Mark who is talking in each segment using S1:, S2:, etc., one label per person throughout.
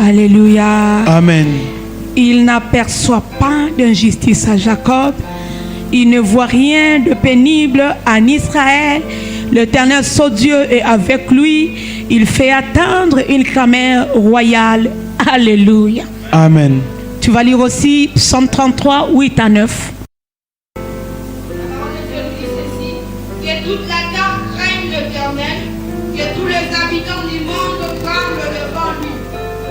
S1: Alléluia.
S2: Amen.
S1: Il n'aperçoit pas d'injustice à Jacob. Il ne voit rien de pénible en Israël. L'Éternel, son Dieu, est avec lui. Il fait attendre une clameur royale. Alléluia.
S2: Amen.
S1: Tu vas lire aussi Psaume 33, 8 à 9.
S3: Que toute la terre craigne l'Éternel, que tous les habitants du monde tremblent devant lui.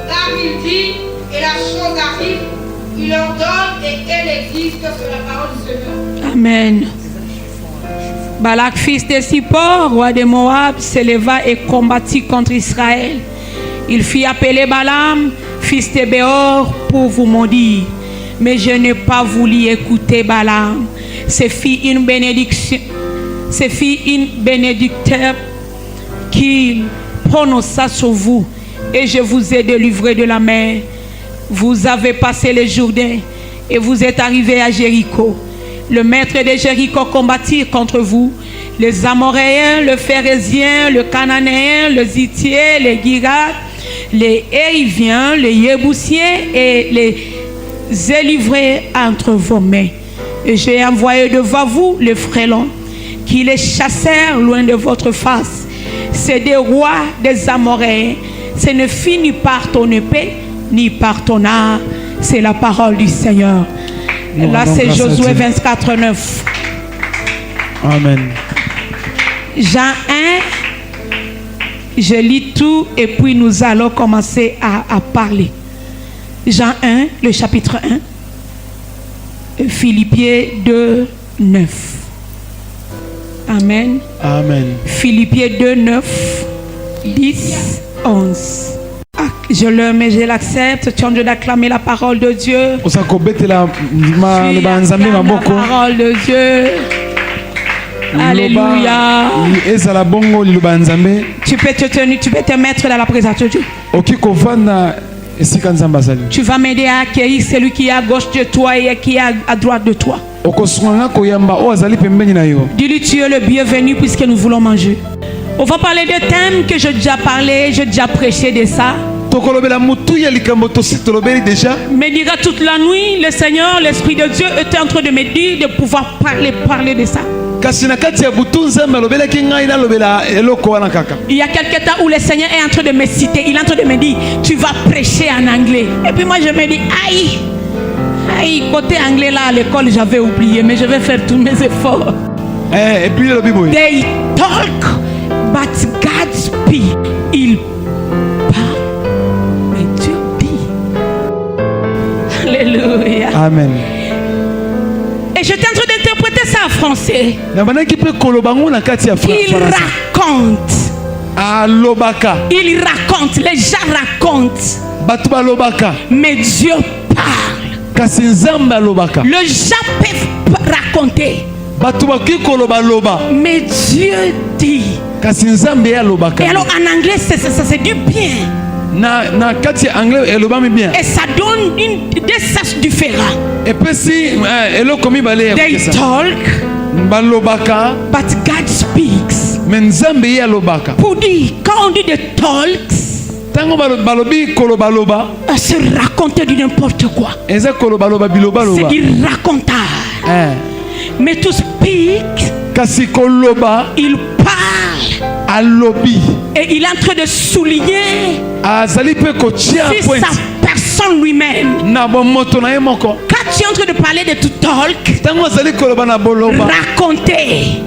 S3: Car il dit, et la chose arrive, il ordonne et elle existe sur la parole du Seigneur.
S1: Amen. Balak, fils de Zippor, roi de Moab, s'éleva et combattit contre Israël. Il fit appeler Balaam, fils de Béor, pour vous maudire. Mais je n'ai pas voulu écouter Balaam. Ce fit une bénédiction. Ce fit une bénédicteur qu'il prononça sur vous. Et je vous ai délivré de la mer. Vous avez passé le Jourdain et vous êtes arrivés à Jéricho. Le maître de Jéricho combattit contre vous. Les Amoréens, le Phérézien, le Cananéen, le Zithien, les Girad, les Héviens, les Yébousiens et les ai livrés entre vos mains. Et j'ai envoyé devant vous les frélons qui les chassèrent loin de votre face. C'est des rois des Amoréens. Ce ne finit par ton épée ni par ton art. C'est la parole du Seigneur. Là, c'est Josué 24, 9.
S2: Amen.
S1: Jean 1, je lis tout et puis nous allons commencer à parler. Jean 1, le chapitre 1. Philippiens 2, 9. Amen.
S2: Amen.
S1: Philippiens 2, 9, 10, 11. Je le mets, je l'accepte. Tu as envie d'acclamer la parole de Dieu. Tu acclames la parole de Dieu. Alléluia. Tu peux te mettre dans la présence de Dieu. Tu vas m'aider à accueillir celui qui est à gauche de toi et qui est à droite de toi. Dis-lui, tu es le bienvenu puisque nous voulons manger. On va parler de thèmes que j'ai déjà parlé, j'ai déjà prêché de ça. Mais dira toute la nuit, le Seigneur, l'Esprit de Dieu était en train de me dire de pouvoir parler de ça. Il y a quelques temps où le Seigneur est en train de me citer, il est en train de me dire, tu vas prêcher en anglais. Et puis moi je me dis, aïe, côté anglais là à l'école j'avais oublié, mais je vais faire tous mes efforts.
S2: Et puis le Bible.
S1: They talk, but God speaks. Il parle, mais Dieu dit. Alléluia.
S2: Amen.
S1: Et j'étais en train d'interpréter ça en français. Il raconte, les gens racontent. Mais Dieu parle. Les gens peuvent raconter. Mais Dieu dit. Et alors en anglais, c'est du bien. Et ça donne des sens différents. They talk, but God speaks. Pour dire, quand on dit de talks, c'est raconter du n'importe quoi. C'est du racontage. Mais to speak, il parle. Et il est en train de souligner sur sa personne lui-même. Quand tu es en train de parler de to talk, raconter,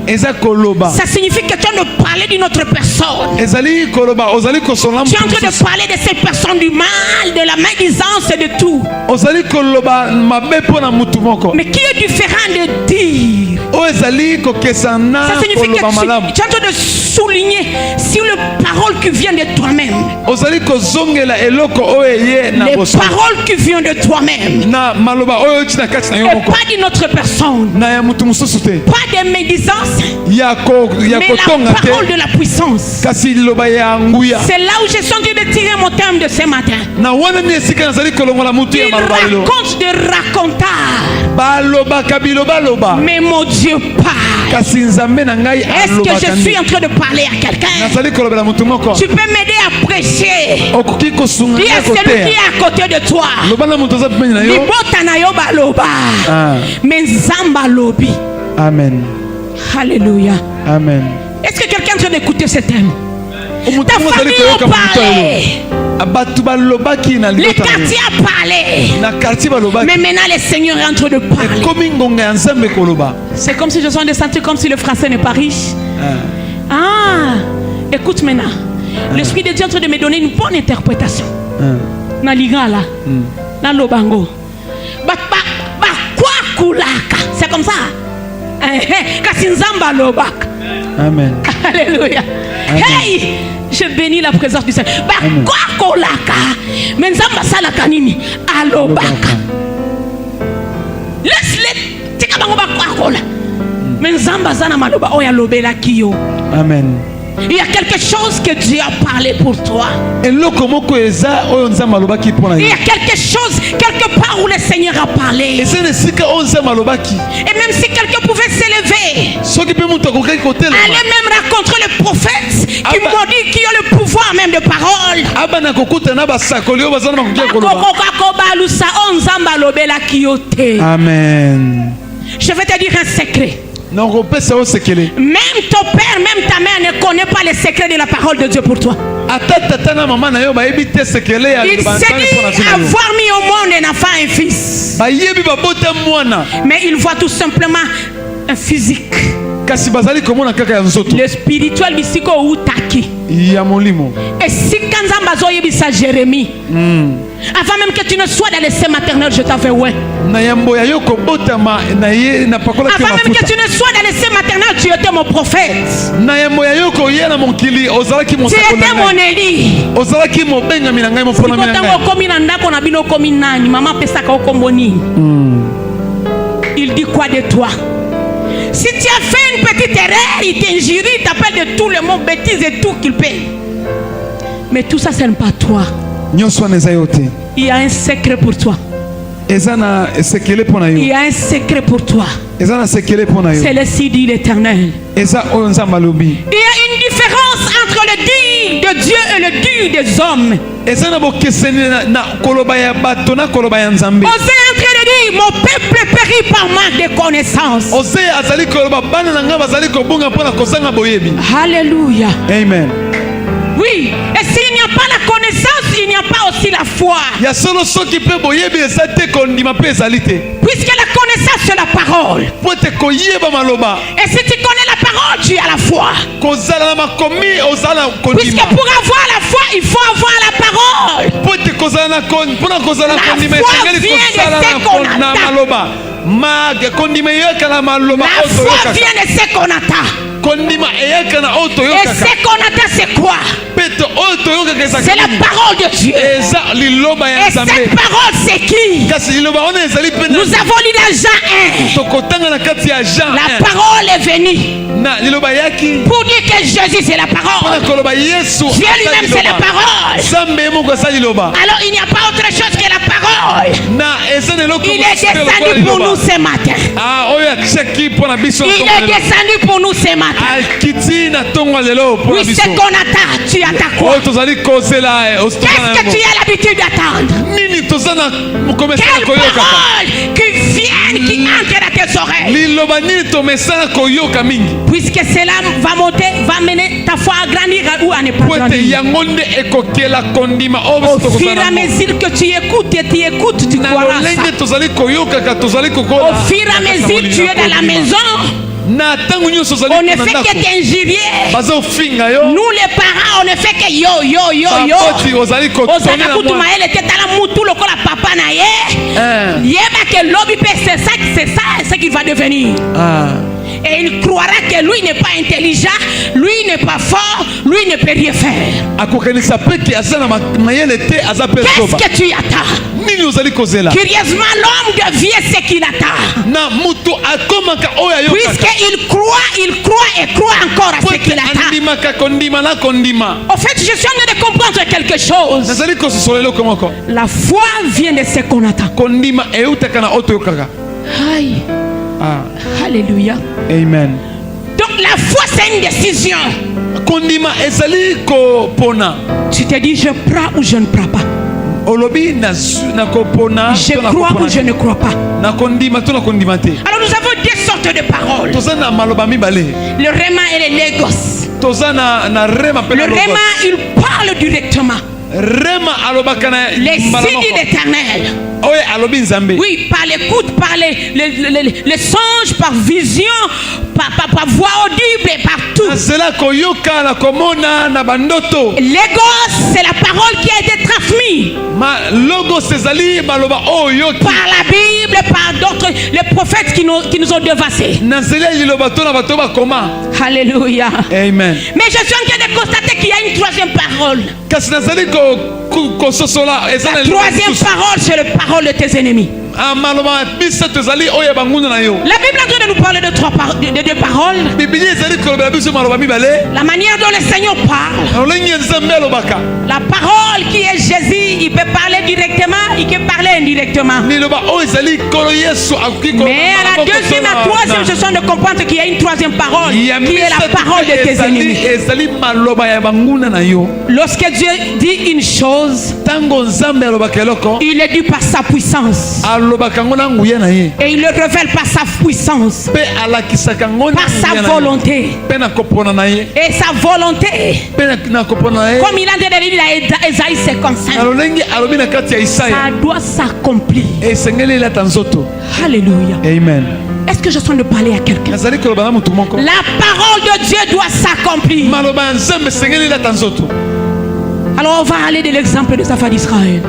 S1: ça signifie que tu es en train de parler d'une autre personne. Tu es en train de parler de cette personne, du mal, de la médisance et de tout. Mais qui est différent de dire? Ça signifie que tu es en train de souligner sur les paroles qui viennent de toi-même. Les paroles qui viennent de toi-même. Et pas d'une autre personne. Pas de médisance. Mais la parole de la puissance. C'est là où j'ai senti de tirer mon thème de ce matin. Il raconte de racontage. Mais mon Dieu parle. Est-ce que je suis en train de parler à quelqu'un? Tu peux m'aider à prêcher. Dis à celui qui est à côté de toi.
S2: Amen.
S1: Alléluia.
S2: Amen.
S1: Est-ce que quelqu'un est en train d'écouter ce thème? Ta famille a parlé. Les quartiers a parlé. Mais maintenant le Seigneur est en train de parler. C'est comme si je suis en train de sentir comme si le français n'est pas riche. Écoute maintenant. L'Esprit de Dieu est en train de me donner une bonne interprétation. Na ligala. Na lobango. C'est comme ça.
S2: Amen.
S1: Alléluia. Hey, je bénis la présence du Seigneur.
S2: Amen.
S1: Il y a quelque chose que Dieu a parlé pour toi. Il y a quelque chose, quelque part où le Seigneur a parlé. Et même si quelqu'un pouvait s'élever, aller même rencontrer le prophète qui maudit, qui a le pouvoir même de parole.
S2: Amen.
S1: Je vais te dire un secret.
S2: Même ton père,
S1: même ta mère ne connaît pas les secrets de la parole de Dieu pour toi. Il s'est dit avoir mis au monde un enfant, un fils. Mais il voit tout simplement un physique. Le spirituel bisiko utaki. Et si Kanzambazo yebisa Jérémie, avant même que tu ne sois dans les seins maternels, je t'avais ouais. Avant même que tu ne sois dans les seins maternels, tu étais mon prophète. Tu étais mon Élie. Il dit quoi de toi? Si tu as fait une petite erreur, il t'injurie, il t'appelle de tout le monde, bêtises et tout qu'il paye. Mais tout ça, ce n'est pas toi. Il y a un secret pour toi. Il y a un secret pour toi. C'est le dit l'Éternel. Il y a une différence entre le dit de Dieu et le dit des hommes. Osez en train de dire, mon peuple périt par manque de connaissance. Alléluia.
S2: Amen.
S1: Oui, et s'il n'y a pas la connaissance, il n'y a pas aussi la foi. Puisque la connaissance c'est la parole. Et si tu connais la parole, tu as la foi. Puisque pour avoir la foi, il faut avoir la parole. La foi vient de ce qu'on attend. Et ce qu'on attend, c'est quoi? C'est la parole de Dieu. Et cette parole, c'est qui? Nous avons lu dans Jean 1. La parole est venue pour dire que Jésus c'est la parole. Dieu lui-même c'est la parole. Alors il n'y a pas autre chose que la parole. Il est descendu pour nous ce matin. Il est descendu pour nous ce matin. Oui, ce qu'on attend, tu attends quoi? Qu'est-ce que tu as l'habitude d'attendre? Quelle parole qui vient, qui entre dans tes oreilles? Puisque cela va monter, va mener ta foi à grandir ou à ne pas grandir. Au fur et à mesure que tu écoutes, tu croiras ça. Au fur et à mesure tu es dans la maison, on ne fait que t'injurier. Nous les parents, on ne fait que yo. C'est ça qu'il va devenir. Et il croira que lui n'est pas intelligent, lui n'est pas fort, lui ne peut rien faire. Qu'est-ce que tu attends? Curieusement, l'homme devient ce qu'il attend. Puisqu'il croit et croit encore à ce qu'il attend. En fait, je suis en train de comprendre quelque chose. La foi vient de ce qu'on attend. Aïe.
S2: Ah.
S1: Alléluia.
S2: Amen.
S1: Donc la foi c'est une décision.
S2: Kondima ezali ko pona.
S1: Tu te dis je prends ou je ne prends pas.
S2: Olobi na ko pona.
S1: Je crois ou je ne crois pas.
S2: Na kondima to na kondima te.
S1: Alors nous avons deux sortes de paroles.
S2: Tozana maloba mibale.
S1: Le rema et le logos.
S2: Tozana na rema pe.
S1: Le rema il parle directement.
S2: Rema alobakana.
S1: Les signes d'éternel.
S2: Oui,
S1: par l'écoute, par les songes, par vision, par voix audible et partout. Logos, c'est la parole qui a été transmise par la Bible, par d'autres, les prophètes qui nous ont devancés. Alléluia.
S2: Amen.
S1: Mais je suis en train de constater qu'il y a une troisième parole. La troisième parole, c'est la parole de tes ennemis. La Bible est en train de nous parler de deux paroles. La manière dont le Seigneur parle. La parole qui est Jésus, il peut parler directement, il peut parler indirectement. Mais à la deuxième et troisième, je sens de comprendre qu'il y a une troisième parole qui est la parole de tes ennemis. Lorsque Dieu dit une chose, il le dit par sa puissance. Et il le révèle par sa puissance, par sa volonté. Et sa volonté, comme il a dit à Esaïe 55, ça doit s'accomplir. Alléluia.
S2: Amen.
S1: Est-ce que je sens de parler à quelqu'un? La parole de Dieu doit s'accomplir. Alors on va aller de l'exemple des affaires d'Israël.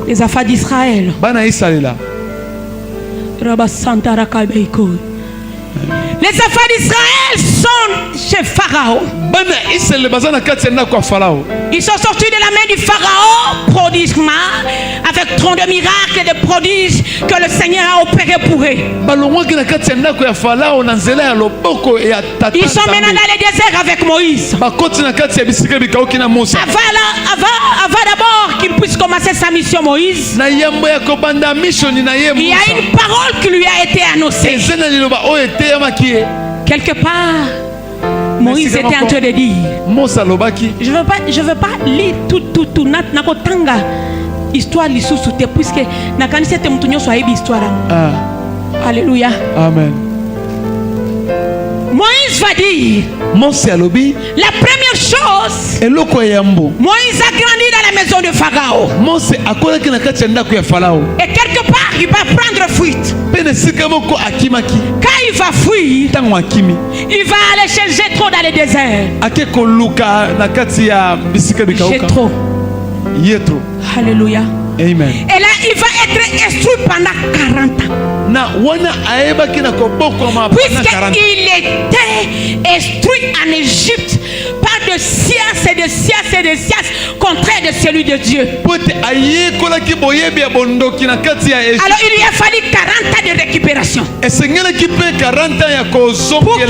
S1: Les affaires d'Israël. Les affaires d'Israël sont chez Pharaon. Ils sont sortis de la main du Pharaon prodigement, avec trop de miracles et de prodiges que le Seigneur a opéré pour eux. Ils sont maintenant dans le désert avec Moïse. Avant d'abord qu'il puisse commencer sa mission, Moïse, il y a une parole qui lui a été annoncée. Quelque part, Moïse était en train de dire, je veux pas lire tout nakotanga histoire lisusu te puisque nakanisa te mtu nyoso aibi histoire. Alléluia.
S2: Amen.
S1: Moïse va dire, la première chose, Moïse a grandi dans la maison de Pharaon. Et quelque part, il va prendre fuite. Quand il va fuir, il va aller chez Jéthro dans le désert. Jéthro. Alléluia.
S2: Amen.
S1: Et là, il va être instruit pendant 40 ans. Puisqu'il était instruit en Égypte par de sciences et de sciences et de sciences contraires de celui de Dieu. Alors il lui a fallu 40 ans de récupération. Pour que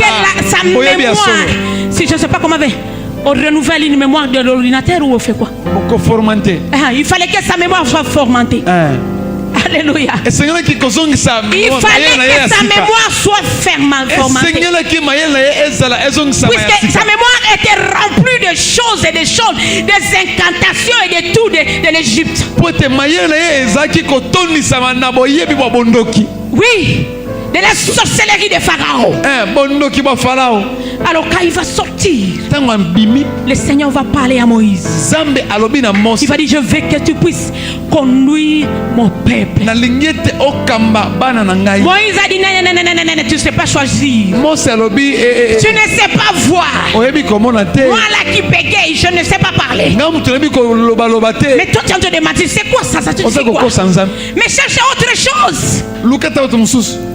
S1: sa mémoire, si je ne sais pas comment on renouvelle une mémoire de l'ordinateur ou on fait quoi? Il fallait que sa mémoire soit formatée. Alléluia. Il fallait que sa mémoire soit formatée. Puisque sa mémoire était remplie de choses et des choses, des incantations et de tout de l'Égypte. Oui. De la sorcellerie de Pharaon. Alors quand il va sortir, le Seigneur va parler à Moïse. Il va dire, je veux que tu puisses conduire mon peuple. Moïse a dit, non, tu ne sais pas choisir. Tu ne sais pas voir. Moi là qui bégaye, je ne sais pas parler. Mais toi tu es en train de mentir, c'est quoi ça? Tu sais quoi? Mais cherche autre chose.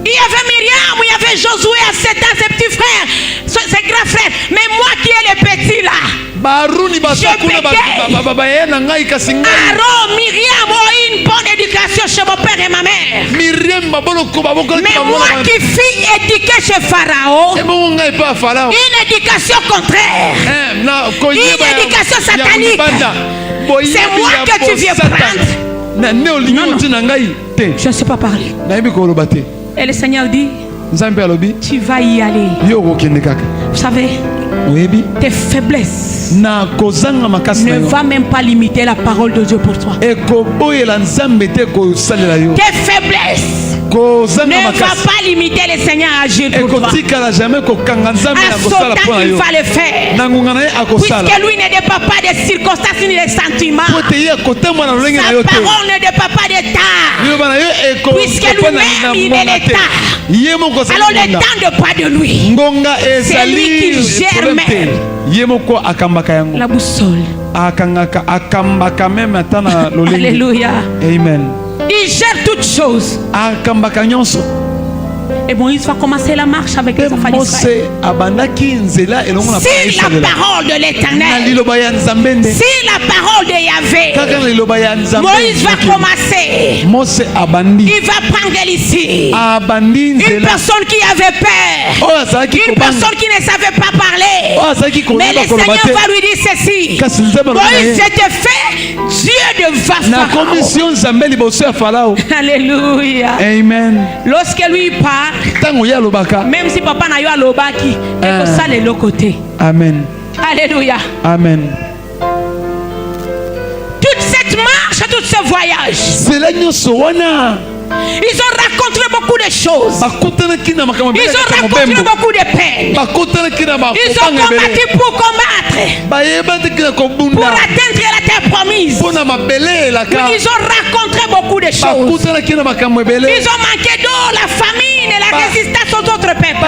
S1: Il y avait Myriam, il y avait Josué à 7 ans, ses petits frères, ses grands frères. Mais moi qui est le petit là, je bégaye. Aaron, Myriam ont une bonne éducation chez mon père et ma mère. Mais moi qui fus éduqué chez Pharaon, une éducation contraire, une éducation satanique. C'est moi que tu viens prendre. Non. Je ne sais pas parler. Et le Seigneur dit, tu vas y aller. Vous savez, tes faiblesses ne vont même pas limiter la parole de Dieu pour toi. Tes faiblesses ne vont pas limiter le Seigneur à agir pour toi. À son temps, il va le faire. Puisque lui ne dépend pas des circonstances ni des sentiments. Sa parole ne dépend pas d'état. Puisque lui-même, il est l'état. Alors le temps ne dépend pas de lui. C'est lui qui gère même la boussole. Alléluia.
S2: Amen.
S1: Il gère toutes choses. Et Moïse va commencer la marche avec les enfants d'Israël. Si la parole de l'Éternel, si la parole de Yahvé, Moïse va commencer. Il va prendre ici une personne qui avait peur, une personne qui ne savait pas parler. Mais le Seigneur va lui dire ceci: Moïse, je te fais Dieu de Pharaon. Alléluia.
S2: Amen.
S1: Lorsque lui part, même si papa n'a eu à l'obaki, et ça de l'autre côté.
S2: Amen.
S1: Alléluia.
S2: Amen.
S1: Toute cette marche, tout ce voyage, ils ont rencontré beaucoup de choses. Ils ont rencontré beaucoup de peines. Ils ont combattu pour combattre, pour atteindre la terre promise. Ils ont rencontré beaucoup de choses. Ils ont manqué d'eau, la famine et la résistance aux autres peuples.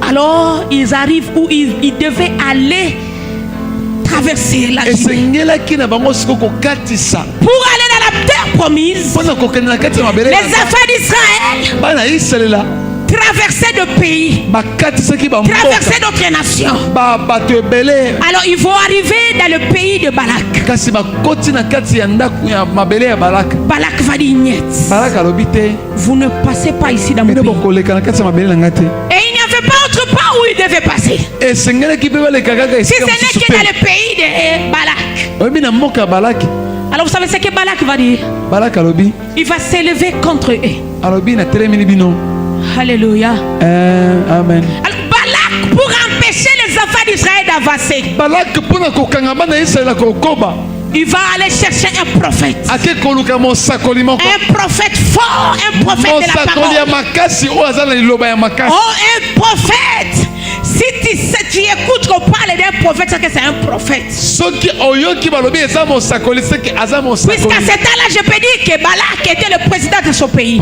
S1: Alors ils arrivent où ils devaient aller traverser la Judée pour aller dans la terre promise. Les enfants d'Israël traverser de pays, traverser d'autres nations. Alors ils vont arriver dans le pays de Balak. Balak va dire niet. Vous ne passez pas ici dans mon pays. Et il n'y avait pas autre part où il devait passer. Si ce n'est que dans le pays de Balak. Alors vous savez ce que Balak va dire? Il va s'élever contre eux. Alléluia.
S2: Amen.
S1: Alors Balak, pour empêcher les enfants d'Israël d'avancer, il va aller chercher un prophète. Un prophète fort, un prophète de la parole. Oh, un prophète. Si tu écoutes qu'on parle d'un prophète, c'est que c'est un prophète. Puisqu'à ce temps-là, je peux dire que Balak était le président de son pays.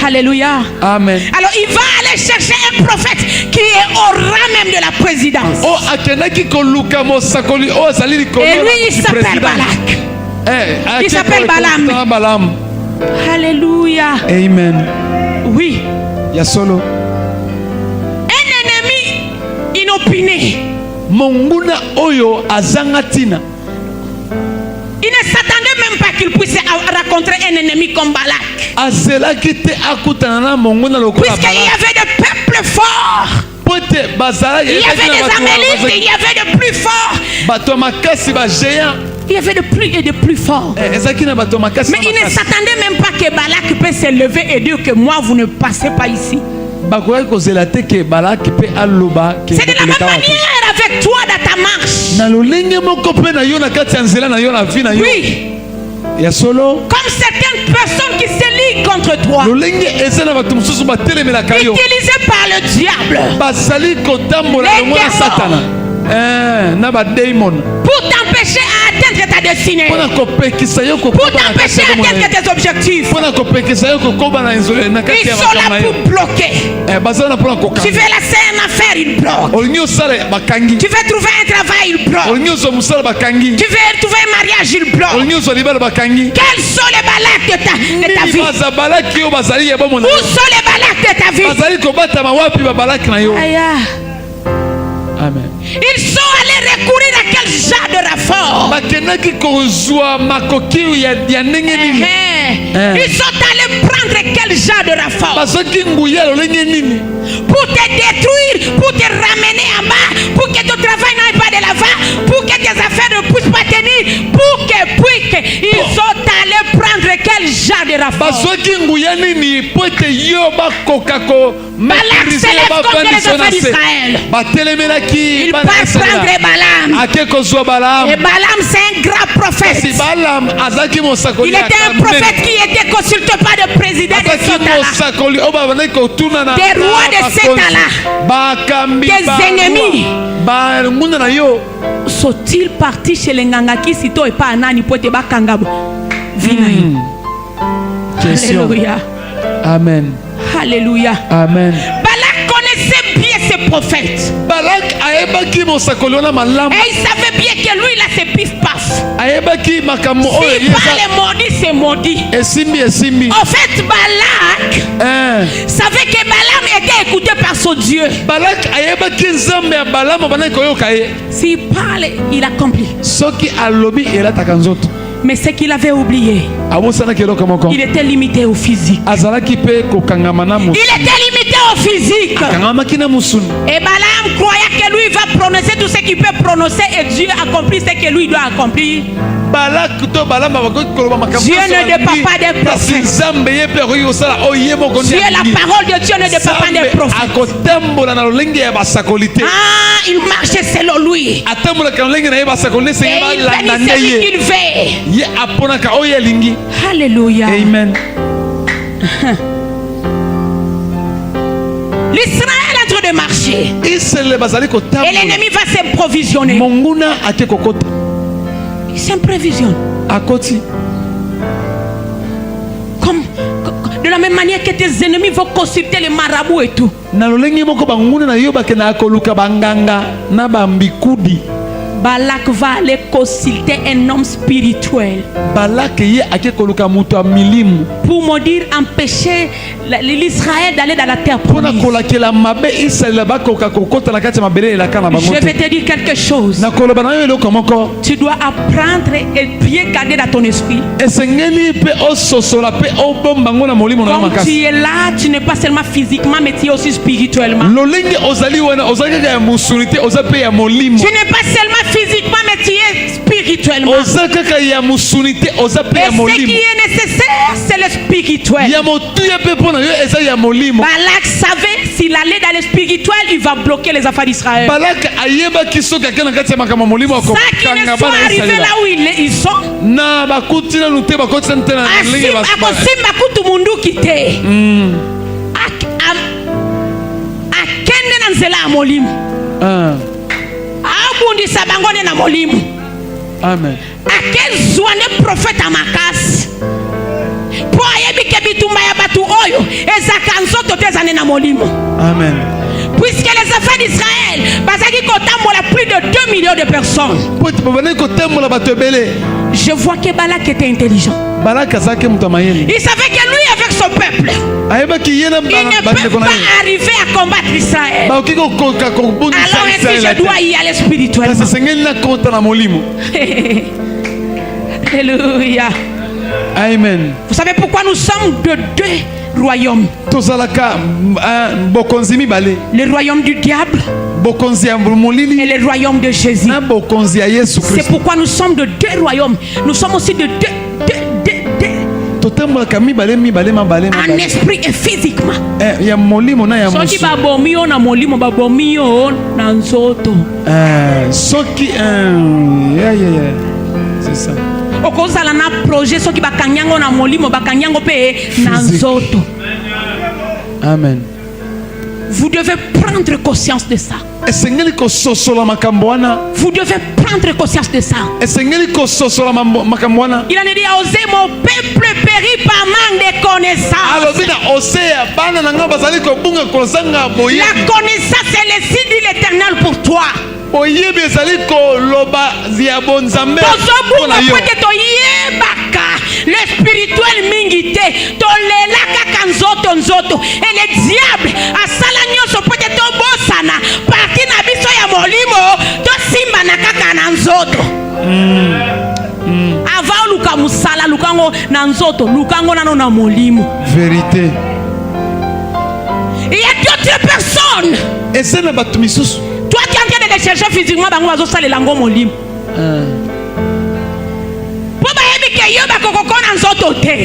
S1: Alléluia.
S2: Amen.
S1: Alors il va aller chercher un prophète qui est au rang même de la présidence. Et lui, il s'appelle Balak. Il s'appelle Balaam. Alléluia.
S2: Amen.
S1: Oui.
S2: Yasolo.
S1: Un ennemi inopiné.
S2: Monguna oyo azangatina.
S1: Il ne s'attendait même pas qu'il puisse rencontrer un ennemi comme Balak. Puisqu'il y avait des peuples forts. Il y avait des Amélites, il y avait de plus forts. Il y avait de plus et de plus forts. Mais il ne s'attendait même pas que Balak puisse se lever et dire que moi vous ne passez pas ici. C'est de la même manière avec toi dans ta marche. Oui. Comme certaines personnes qui se liguent contre toi, utilisées par le diable, les démons, pour t'empêcher à atteindre ta destinée, pour t'empêcher à atteindre tes objectifs. Ils sont là pour bloquer. Tu veux lancer une affaire, ils bloquent. Tu veux trouver un travail, ils bloquent. Tu veux trouver un mariage, ils bloquent. Quels sont les Balaks de ta vie? Où sont les Balaks de ta vie?
S2: Amen.
S1: Ils sont allés recourir à quel genre de renfort? Ils sont allés prendre quel genre de renfort? Pour te détruire, pour te ramener en bas, que ton travail n'aille pas de l'avant, pour que tes affaires ne puissent pas tenir, pour que ils sont allés prendre quel genre de rapport. Balak s'élève contre les enfants d'Israël. Il part prendre Balaam. Et Balaam c'est un grand prophète. Il était un prophète qui était consulté par le président de Sotala, des rois de Setala, des ennemis. Sont-ils partis chez les Ngangaki sito et pas Anani pour te bakangabo? Alléluia.
S2: Amen.
S1: Alléluia.
S2: Amen.
S1: Balak connaissait bien ses prophètes. Et il savait bien que lui il a ses pif paf. S'il parle maudit, c'est maudit. En fait, Balak savait que Balaam était écouté par son Dieu. S'il parle, il accomplit. Mais ce qu'il avait oublié, il était limité au physique. Il était limité au physique. Et Balaam croyait que lui va prononcer tout ce qu'il peut prononcer et Dieu accomplit ce que lui doit accomplir. Dieu ne dépend pas des prophètes. Dieu, la parole de Dieu ne dépend pas des prophètes. Ah, il marchait selon lui. Et il bénissait celui qu'il veut. Alléluia.
S2: Amen.
S1: L'Israël est en train de marcher. Et l'ennemi va s'improvisionner. Il s'imprévisionne. Comme de la même manière que tes ennemis vont consulter les marabouts et tout. Balak va aller consulter un homme spirituel pour maudire, empêcher l'Israël d'aller dans la terre promise. Je vais te dire quelque chose. Tu dois apprendre et bien garder dans ton esprit. Comme tu es là, tu n'es pas seulement physiquement, mais tu es aussi spirituellement. Tu n'es pas seulement physiquement, mais tu es spirituellement. Et ce qui est nécessaire, c'est le spirituel. Balak savait s'il allait dans le spirituel, il va bloquer les affaires d'Israël. Ça qui ne sont arrivés là où ils sont.
S2: Amen.
S1: Prophète à Makas.
S2: Amen.
S1: Puisque les affaires d'Israël, plus de 2 millions de personnes. Je vois que Balak était intelligent. Il savait que lui, avec son peuple, il ne peut pas arriver à combattre Israël. Alors est-ce que je dois y aller spirituellement? Alléluia.
S2: Amen.
S1: Vous savez pourquoi nous sommes de deux royaumes? Le royaume du diable et le royaume de Jésus. C'est pourquoi nous sommes de deux royaumes. Nous sommes aussi de deux. En esprit et physiquement.
S2: C'est ça. Amen.
S1: Vous devez prendre conscience de ça. Vous devez prendre conscience de ça. Il en est dit à Osée, mon peuple périt par manque de connaissance. La connaissance est le signe de l'Éternel pour toi. Le spirituel mingite tolela kaka nzoto nzoto et le diable asala nyonso pote to bosana parti na biso ya molimo to simba na kaka na nzoto avant luka musala lukango na nzoto lukango nano na molimo.
S2: Vérité.
S1: Il y a d'autres personnes.
S2: Et c'est na batumisus.
S1: Toi tu es en train de les chercher physiquement, bango bazo sale lango molimo. Po ba yebi ke yo ba kokoko na nzoto te.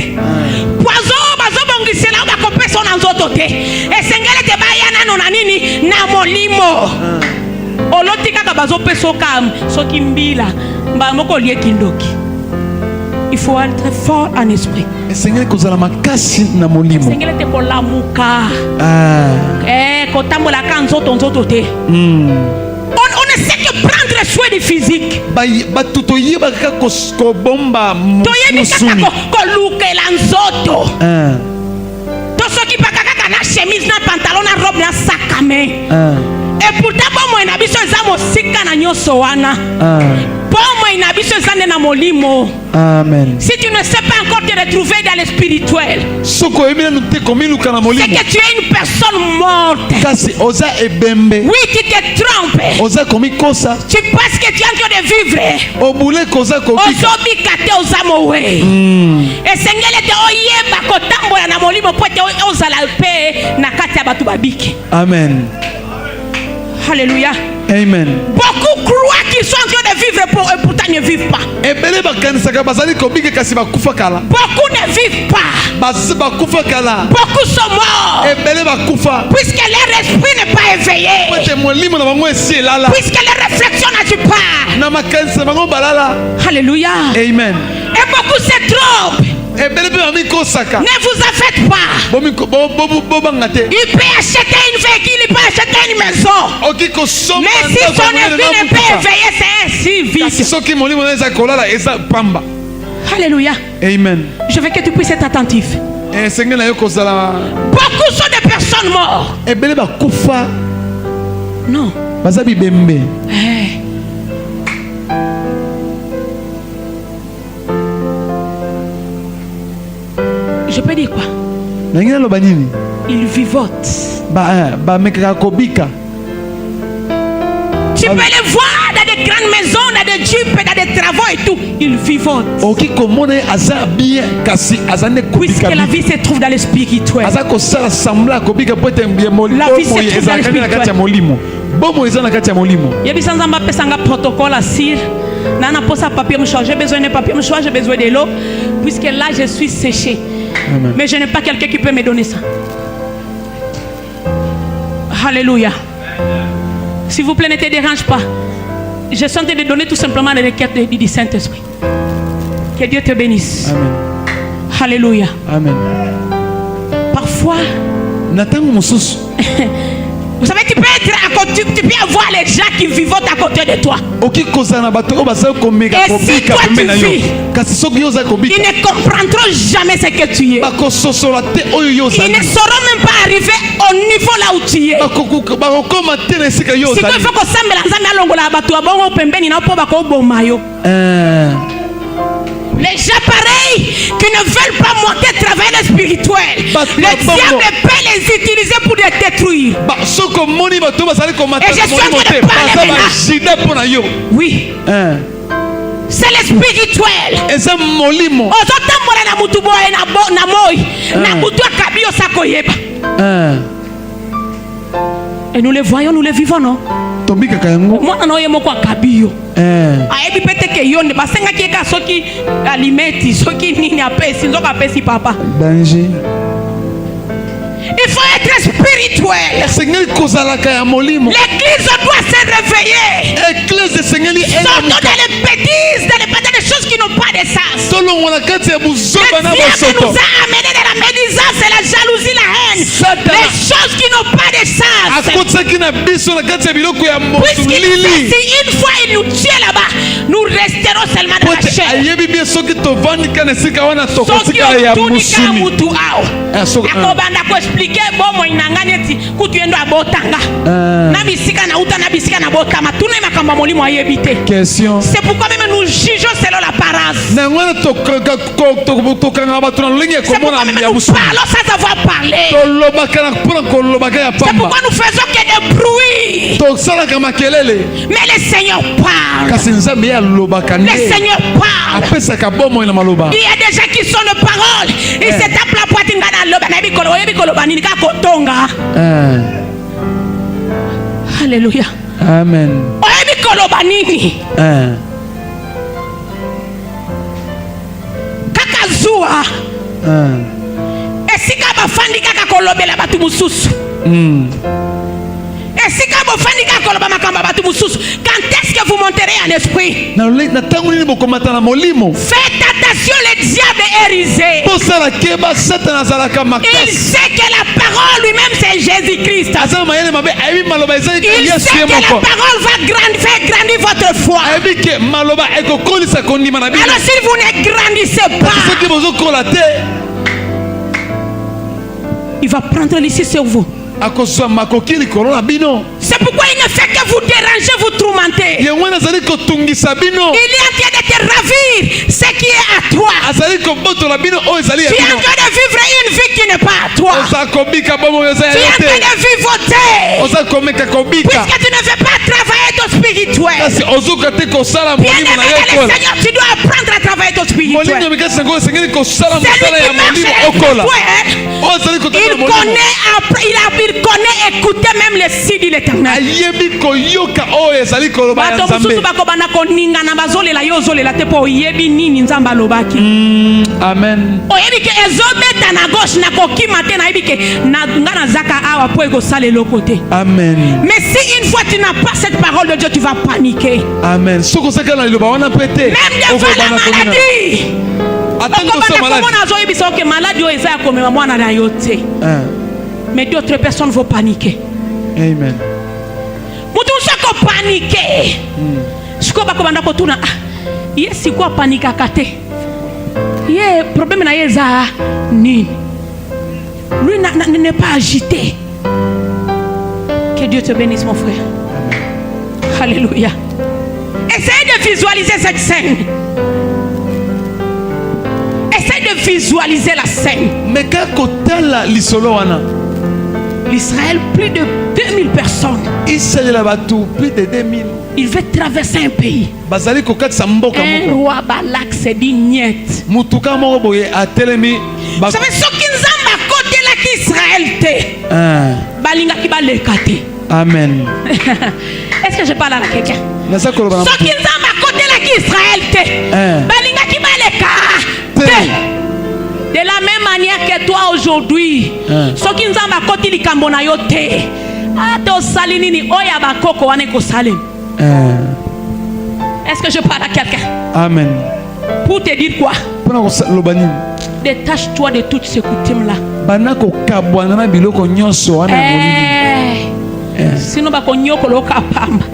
S1: Poison bazo bongisela ba kopesa na nzoto te. Esengele te ba yana no na nini na molimo. Olotika ka bazo peso kam soki mbila ba moko lie kindoki. Il faut être fort en esprit.
S2: Esengele kozala makasi na molimo.
S1: Esengele te kolamuka. Kotambola ka nzoto te. On ne sait que prendre soin du physique.
S2: Batuto yeba ka ko bomba
S1: musuni. Ko lukela nzoto. To soki pakaka na chemise na pantalon na robe na sac à main. Et pourtant bon moi na biso ezamo sika na nyoso wana.
S2: Amen.
S1: Si tu ne sais pas encore te retrouver dans le spirituel, c'est que tu es une personne morte. Oui, tu te trompes. Tu penses que tu es en train de vivre.
S2: Amen.
S1: Alléluia.
S2: Amen.
S1: Beaucoup croient qu'ils sont en train de vivre et pourtant ne vivent pas. Beaucoup ne vivent pas. Beaucoup sont morts. Puisque leur esprit n'est pas éveillé. Puisque leur réflexion n'agit pas. Alléluia.
S2: Amen.
S1: Et beaucoup se trompent. Ne vous en faites pas. Il peut acheter une véhicule, il peut acheter une maison. Mais si son esprit n'est pas éveillé, c'est ainsi vite. Alléluia.
S2: Amen.
S1: Je veux que tu puisses être attentif. Beaucoup sont des personnes mortes. Non. Je peux dire quoi? Ils vivotent. Tu peux les voir dans des grandes maisons, dans des jeeps, dans des travaux et tout. Ils vivotent. Puisque la vie se trouve dans le spirituel. La vie se trouve dans le spirituel. Protocole à cire. Nana posa papier me j'ai besoin de papier me j'ai besoin de l'eau. Puisque là je suis séché. Amen. Mais je n'ai pas quelqu'un qui peut me donner ça. Alléluia. S'il vous plaît, ne te dérange pas. Je suis en train de donner tout simplement les requêtes du Saint-Esprit. Que Dieu te bénisse.
S2: Amen.
S1: Alléluia.
S2: Amen.
S1: Parfois, vous savez, tu peux être à côté, tu peux avoir les gens qui vivent à côté de toi. Et si toi tu vis, ils ne comprendront jamais ce que tu es. Ils ne sauront même pas arriver au niveau là où tu es. Si il faut que ça me les gens pareils qui ne veulent pas monter travailler le spirituel, le diable peut les utiliser pour les détruire. Et je suis en train de parler maintenant. Oui. C'est le spirituel. Et nous les voyons, nous les vivons, non? Moi, non, il faut être spirituel. L'église doit se réveiller. Sortons dans les bêtises, dans les choses qui n'ont pas de sens. Le diable nous a amené de la médisance, la jalousie, la haine. Les choses qui n'ont pas de sens. Puisqu'il fait, si une fois il nous tient là-bas, nous resterons seulement dans la chair. Expliquer bon moi inangani kutuendo abotanga na bisika na uta na bisika na botama tuna makamba molimo ayebite.
S2: Question.
S1: C'est pourquoi même nous jugeons selon l'apparence. C'est pourquoi même nous parlons sans avoir parlé. C'est pourquoi nous faisons que des bruits. Mais le Seigneur parle. Le Seigneur parle. Il y a des gens qui sont de parole. Ils se tapent la poitrine dans l'eau. Alléluia.
S2: Amen.
S1: Oyebi koloba nini? Kaka zuwa. Esika bafandi kaka kolobela batu mususu. Esika bafandi kaka koloba makamba batu mususu. Quand est-ce que vous monterez en esprit? Faites attention, le diable est risé. Il sait que la parole lui-même c'est Jésus-Christ. Il sait que la parole va faire grandir votre foi. Alors si vous ne grandissez pas, il va prendre l'ici sur vous. C'est pourquoi il ne fait que vous déranger, vous tourmenter. Il est en train de te ravir ce qui est à toi. Tu es en train de vivre une vie qui n'est pas à toi. Tu es en train de vivoter. Puisque tu ne veux pas travailler ton spirituel. Bien aimé dans le Seigneur, tu dois apprendre à travailler ton spirituel. Celui qui marche il connaît écouter même les signes de l'Éternel.
S2: Amen. Amen.
S1: Mais si une fois tu n'as pas cette parole de Dieu, tu vas paniquer.
S2: Amen. Même
S1: devant la maladie. Mais d'autres personnes vont paniquer.
S2: Amen.
S1: Vous paniquer. Ce qu'on va commander pour tout là. Yes, quoi paniquer à côté. Yeah, problème na yeza ni. Lui n'est pas agité. Que Dieu te bénisse, mon frère. Alléluia. Essayez de visualiser cette scène. Essayez de visualiser la scène.
S2: Mais quand
S1: l'Israël, plus de 2000 personnes.
S2: Plus de 2000.
S1: Il veut traverser un pays. Un roi Balak s'est dit niet. Vous savez ce qu'ils ont à côté là qu'Israël te. Balinga ki balekate.
S2: Amen.
S1: Est-ce que je parle à quelqu'un? Ce qu'ils ont à côté là qu'Israël te. Balinga ki balekate. De la même manière que toi aujourd'hui, ce qui nous a côté li kambona yote. Ato salinini oya bakoko wane ko salim. Est-ce que je parle à quelqu'un?
S2: Amen.
S1: Pour te dire quoi? Détache-toi de toutes ces coutumes là. Sinon bako nyoko loka pamba.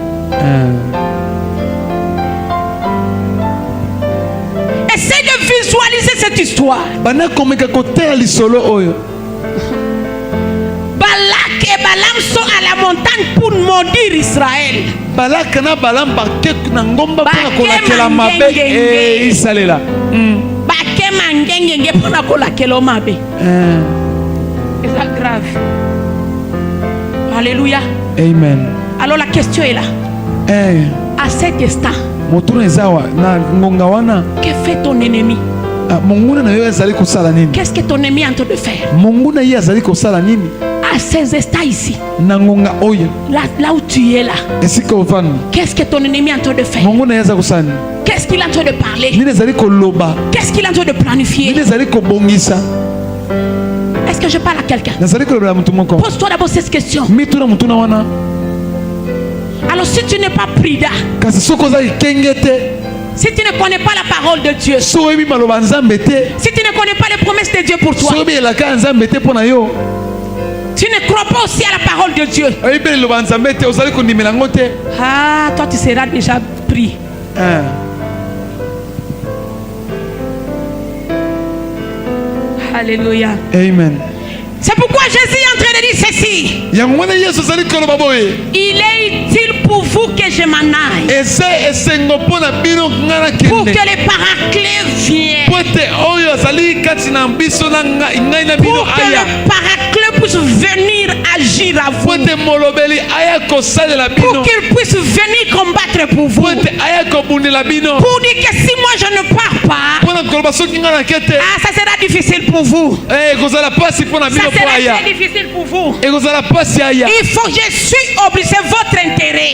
S1: Essaye de visualiser cette histoire. Balak et Balaam sont à la montagne pour maudire Israël.
S2: Balak na Balaam
S1: c'est grave. Alléluia.
S2: Amen.
S1: Alors la question est là. À cet instant, que fait ton ennemi? Qu'est-ce que ton ennemi est en train de faire? À ces instants ici, là où tu es là, qu'est-ce que ton ennemi est en train de faire? Qu'est-ce qu'il est en train de parler? Qu'est-ce qu'il est en train de planifier? Est-ce que je parle à quelqu'un? Pose-toi d'abord cette question. Alors si tu n'es pas prudent, si tu ne connais pas la parole de Dieu, si tu ne connais pas les promesses de Dieu pour toi, tu ne crois pas aussi à la parole de Dieu, toi tu seras déjà pris. Alléluia.
S2: Amen.
S1: C'est pourquoi Jésus est en train de dire ceci. Il est utile pour vous que je m'en aille, pour que le Paraclet vienne, pour que le Paraclet puisse venir agir à vous, pour qu'il puisse venir combattre pour vous, pour dire que si moi je ne pars pas, Ah, ça sera difficile pour vous. Ça sera très difficile pour vous. Il faut, je suis obligé, c'est votre intérêt.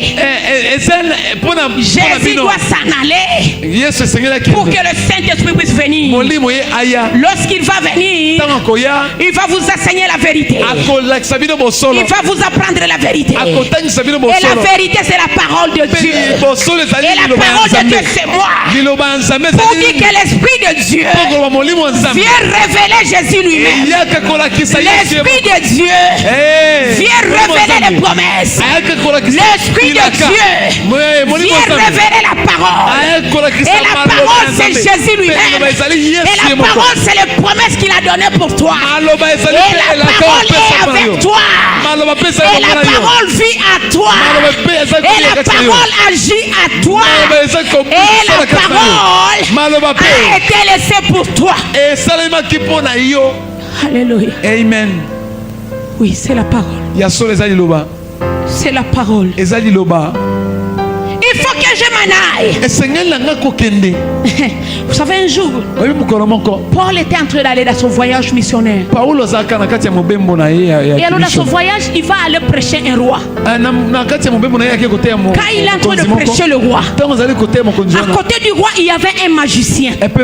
S1: Jésus doit s'en aller pour que le Saint-Esprit puisse venir. Lorsqu'il va venir, il va vous enseigner la vérité. Il va vous apprendre la vérité. Et la vérité, c'est la parole de Dieu. Et la parole de Dieu, c'est moi. Pour dire que l'Esprit de Dieu vient révéler Jésus lui-même. L'Esprit de Dieu vient révéler les promesses. L'Esprit de Dieu vient révéler la parole. Et la parole, c'est Jésus lui-même. Et la parole, c'est les promesses qu'il a données pour toi. Et la parole est avec toi. Et la parole vit à toi. Et la parole agit à toi. Et la parole a été laissée pour toi. Alléluia.
S2: Amen.
S1: Oui, c'est la parole. C'est la parole. Il faut que je m'en aille. Vous savez, un jour, Paul était en train d'aller dans son voyage missionnaire. Et alors dans son voyage, il va aller prêcher un roi. Quand il est en train de prêcher le roi, à côté du roi, il y avait un magicien. Et ce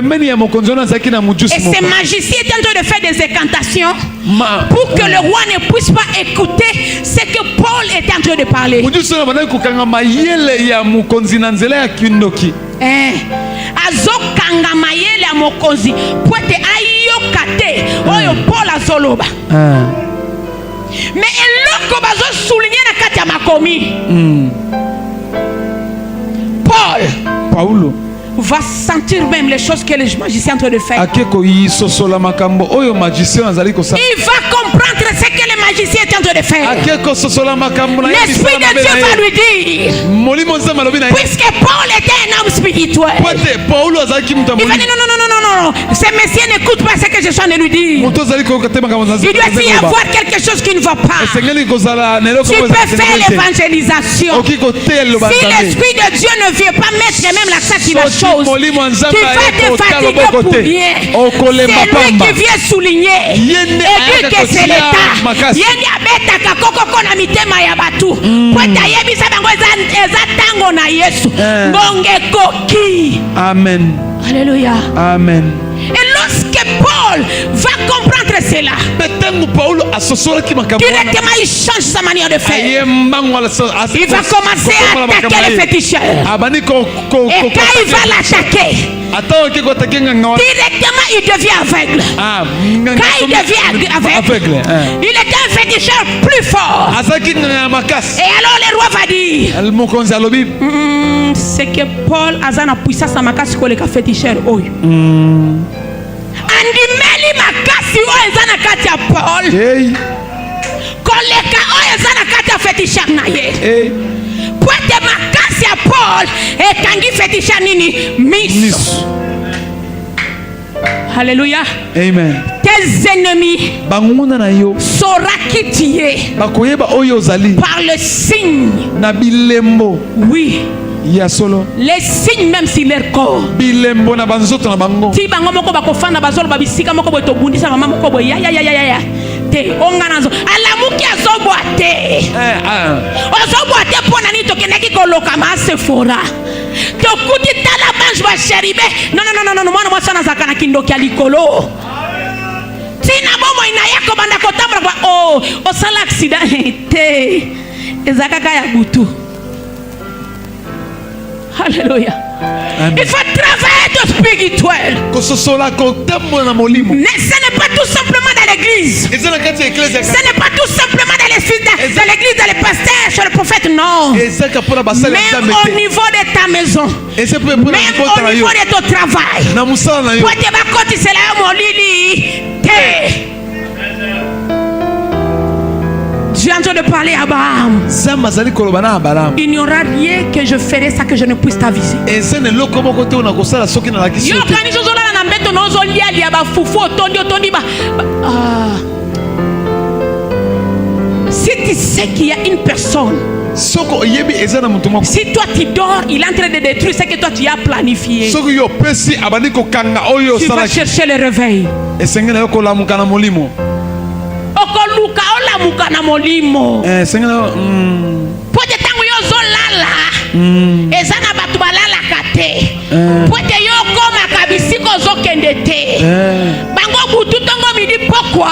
S1: magicien était en train de faire des incantations pour que le roi ne puisse pas écouter ce que Paul était en train de parler. Azokanga mayele ya mokonzi pote ayokate oyo Paul azoloba. Mais eloko bazo souligner na kati ya makomi. Paul va sentir même les choses que les magiciens sont en train de faire. Il va comprendre ce que les magiciens sont en train de faire. L'Esprit de Dieu va lui dire, puisque Paul était un homme spirituel, il va dire non, ce messieurs n'écoute pas ce que je suis en train de lui dire. Il doit y avoir quelque chose qui ne va pas. Tu peux faire l'évangélisation. Si l'Esprit de Dieu ne vient pas mettre même l'accent sur la chose, tu vas te fatiguer pour rien. C'est lui qui vient souligner et dire que c'est l'État. Yengi abeta kakoko na mitema ya batu. Kweta yebisa bango eza tango na Yesu. Bonge koki.
S2: Amen.
S1: Alléluia.
S2: Amen.
S1: Et lorsque Paul va comprendre cela, directement il change sa manière de faire. Il va commencer à attaquer les féticheurs. Et quand il va l'attaquer, directement il devient aveugle. Quand il devient aveugle, il est un féticheur plus fort. Et alors le roi va dire, c'est que Paul a une puissance à makasi koleka féticheur oyo. Andimeli makasi oyo ezana kati ya Paul. Koleka oyo ezana kati ya féticheur na ye. Poete makasi ya Paul ekangi féticheur nini miso. Alléluia.
S2: Amen.
S1: Tes ennemis saura qui tu es par le signe. Oui. Les signes même sur leur corps. Si bango moko bakofanda bazolo babisika moko boto bundisa mama moko boy ya te onganazo alamuki azoboate. Ozoboate pona ni tokenaki koloka ma Sephora. Tokuti tala banj ba sheribe. Non mwana mwasa na zakana kindoki alikolo. Tina bomo inayako banda kotambra kwa osala accident te. Ezakaka ya butu. Alléluia. Il faut travailler ton spirituel. Ce n'est pas tout simplement dans l'église. Ce n'est pas tout simplement dans l'église, dans les pasteurs, sur le prophète, non. Même au niveau de ta maison. Même au niveau de ton travail. Dieu est en train de parler à Abraham. Il n'y aura rien que je ferai ça que je ne puisse t'aviser. Si tu sais qu'il y a une personne
S2: Soko yebi ezana mutuma.
S1: Si toi tu dors, il est en train de détruire ce que toi tu as planifié.
S2: Soko yo pesi abandi ko kanga oyo
S1: Tu vas
S2: sala.
S1: chercher le réveil.
S2: Esengela yo ko lamuka na molimo.
S1: Okoluka olamuka na molimo.
S2: Esengela
S1: Pote tangu yo zolala. Ezana batu balala kate. Pote yo koma kabisiko zokende te. Bango butu tongo midi pokwa.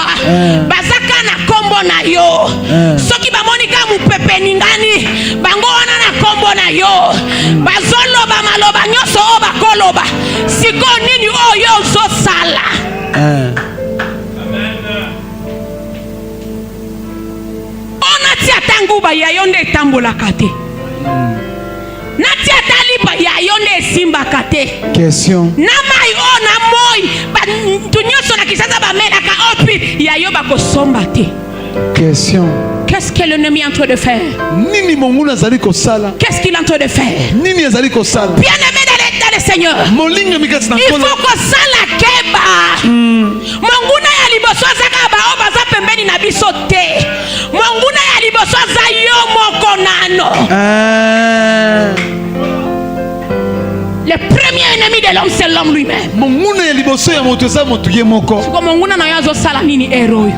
S1: Bazaka na kombo na yo. Soki bamonika mupepe ningani. Bango wana na kombo na yo. Bazoloba maloba nyoso oba koloba. Siko nini o yo zo sala. Natia tanguba ya yonde tambola kate. Natia taliba ya yonde simba kate.
S2: question.
S1: Na mai o na moi ba tunyoso na kisasa ba mena ka opi ya yo ba ko somba te.
S2: Question.
S1: Qu'est-ce que l'ennemi est en train de faire?
S2: Nini monguna zali ko sala?
S1: Qu'est-ce qu'il est en train de faire?
S2: Nini zali ko sala?
S1: Bien-aimé dans le Seigneur.
S2: Molinga mikati na
S1: Il
S2: kola.
S1: faut que ça la keba. Monguna ya liboso zaka ba o baza pembeni na biso te. Monguna ya liboso za yo moko nano. Le premier ennemi de l'homme c'est l'homme lui-même.
S2: Monguna ya liboso ya moto za moto ye moko.
S1: Siko monguna na yazo sala nini héros.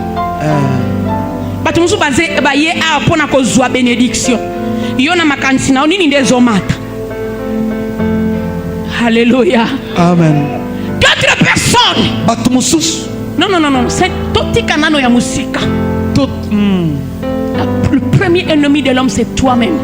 S1: Batu musu baze ba ye a pona ko zwa bénédiction. Yo na makanisi na nini ndezo mata. Alléluia.
S2: Amen.
S1: D'autres personnes.
S2: Batu mususu.
S1: Non. C'est toti kanano ya musika. Le premier ennemi de l'homme c'est toi-même.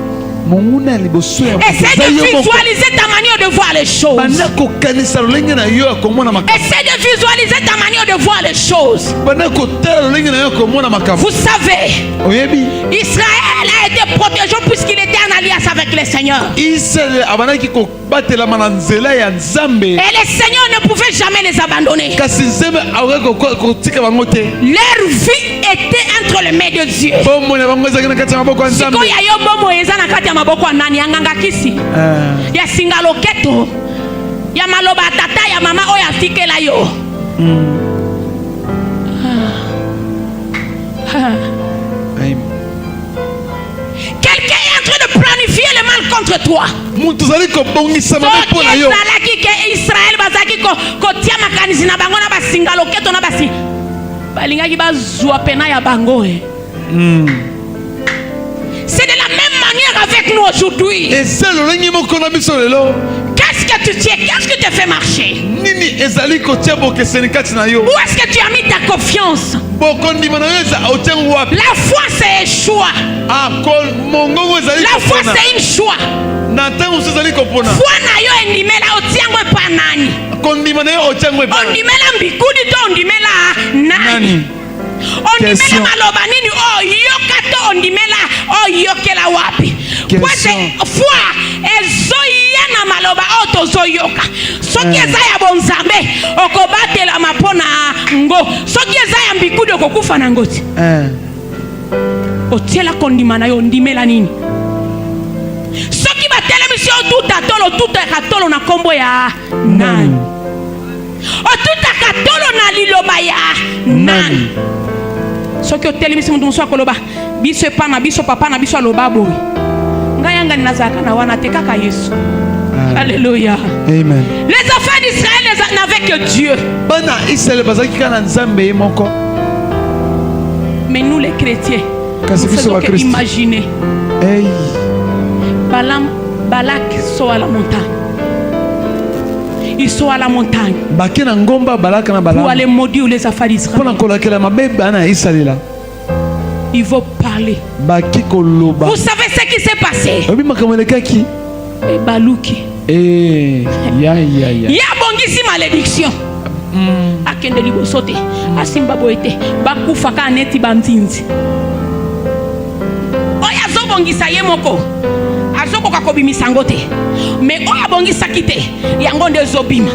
S2: Monguna ya liboso ya moto za
S1: Essaie de
S2: yo moko.
S1: visualiser ta manière de voir les choses.
S2: Banda ko kanisa lolenge na yo akomona makambo.
S1: Essaie de visualiser ta manière de voir les choses.
S2: Banda ko tala lolenge na yo akomona makambo.
S1: Vous savez,
S2: Oyebi.
S1: Israël a été protégé puisqu'il était en alliance avec le Seigneur.
S2: Israël abanaki ko batela mananzela ya Nzambe.
S1: Et le Seigneur ne pouvait jamais les abandonner.
S2: Kasi Nzambe aweka ko tika bango te.
S1: Leur vie était entre les mains de Dieu.
S2: Bomo na bango ezaki na kati ya maboko ya Nzambe.
S1: Siko ya yo bomo eza na kati ya maboko ya nani? Anganga kisi. Ya singaloketo. Ya maloba tata ya mama oya afikela yo. Quelqu'un est en train de planifier le mal contre toi.
S2: Mutu zali ko bongisa mabe
S1: So
S2: pona yo.
S1: ezalaki ke Israël bazaki kotia makanisi na bango na basingaloketo na basi. Balingaki bazwa pena ya bango. C'est de la même manière avec nous aujourd'hui.
S2: Et c'est le lengi moko na biso lelo.
S1: Qu'est-ce que tu tiens? Qu'est-ce que te fait marcher?
S2: Nini ezali ko tia boke senikati na yo.
S1: Où est-ce que tu as mis ta confiance?
S2: Boko ndima na yo eza otengo wapi?
S1: La foi c'est un choix.
S2: Ah kol mongongo ezali
S1: La
S2: ko
S1: foi
S2: pona.
S1: c'est un choix.
S2: Na tango ezali ko pona.
S1: Foi na yo endimela otiango pa nani?
S2: Kondima na yo otengo epa.
S1: Ondimela mbikudi to ondimela nani? Ondimela
S2: Question.
S1: maloba nini oyoka to ondimela oyokela wapi?
S2: Question.
S1: Foi ezoya na maloba otozoyoka. Soki eza ya bonzambe okobatela mapona ngo. Soki eza ya mbikudi okokufa na ngoti. Otiela kondima na yo ondimela nini? Soki batelemisi otuta tolo na kombo ya nani? Otuta katolo na liloba ya nani? Soki otelemisi mutu musu akoloba biso epa na biso papa na biso aloba boy. Ngai yanga ninazaka na wana te kaka Yesu. Alléluia.
S2: Amen.
S1: Les enfants d'Israël n'avaient que Dieu.
S2: Bana Israël bazaki kana Nzambe ye moko.
S1: Mais nous les chrétiens,
S2: Kasi
S1: nous
S2: biso
S1: faisons
S2: ba
S1: que
S2: Christ.
S1: imaginer.
S2: Hey.
S1: Balak saut à la montagne. Il saut à la montagne
S2: Baki na ngomba balaka na
S1: pour
S2: balaka.
S1: aller maudire les enfants d'Israël.
S2: Pona kolakela mabe bana Israël la.
S1: Il veut parler.
S2: Baki koloba.
S1: Vous savez ce qui s'est passé?
S2: Obi makamoleka ki?
S1: Et Balouki.
S2: Ya.
S1: Il y a bongisi malédiction. Akende liboso te. Asimba boete. Bakufa ka neti banzinzi. Oya zo bongisa ye moko. Azoko ka kobimisa ngo te. Mais oya bongisa kite. Yango nde zobima.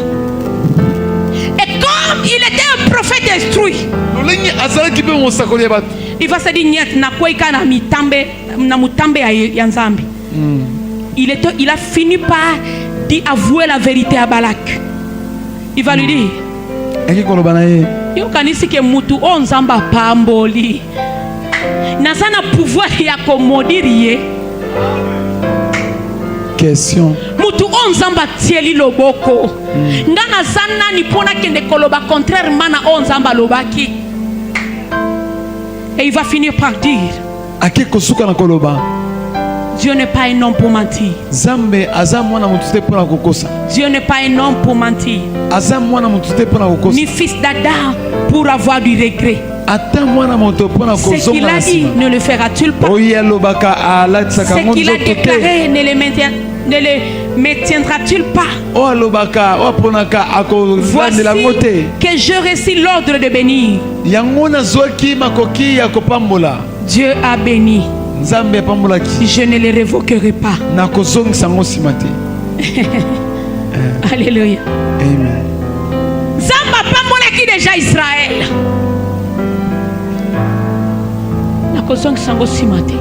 S1: Et comme il était un prophète instruit,
S2: Lolengi azalaki pe mosakoli ya bato.
S1: il va se dire niet na kweka na mutambe ya Nzambe. Il a fini par avouer la vérité à Balak. Il va lui dire,
S2: Eki koloba na ye.
S1: yo kanisi ke mutu o Nzamba pamboli. Nazana pouvoir ya komodiri ye.
S2: Question.
S1: Mutu on nzamba tieli loboko. Ngana zana ni pona kende koloba contrairement na on nzamba lobaki. Et il va finir par dire,
S2: Ake kosuka na koloba.
S1: Dieu n'est pas un homme pour mentir.
S2: Zambe azamwana mutute pona kokosa.
S1: Dieu n'est pas un homme pour mentir.
S2: Azamwana mutute pona kokosa.
S1: Ni fils d'Adam pour avoir du regret.
S2: Ata mwana moto pona
S1: Ce qu'il
S2: kozonga
S1: a
S2: na
S1: dit,
S2: sima.
S1: ne le fera-t-il pas?
S2: Oya lobaka alatsaka
S1: Ce qu'il a
S2: monzo tote.
S1: déclaré, ne le maintiendra-t-il pas?
S2: O alobaka o ponaka ako
S1: Voici
S2: la moté.
S1: que je reçus l'ordre de bénir.
S2: Yango na zwaki makoki ya kopambola.
S1: Dieu a béni.
S2: Nzambe pambola ki.
S1: Je ne le révoquerai pas.
S2: Na kozongisa ngo simate.
S1: Alléluia.
S2: Amen.
S1: Zamba pambola qui déjà Israël. Na kozongisa ngo simate.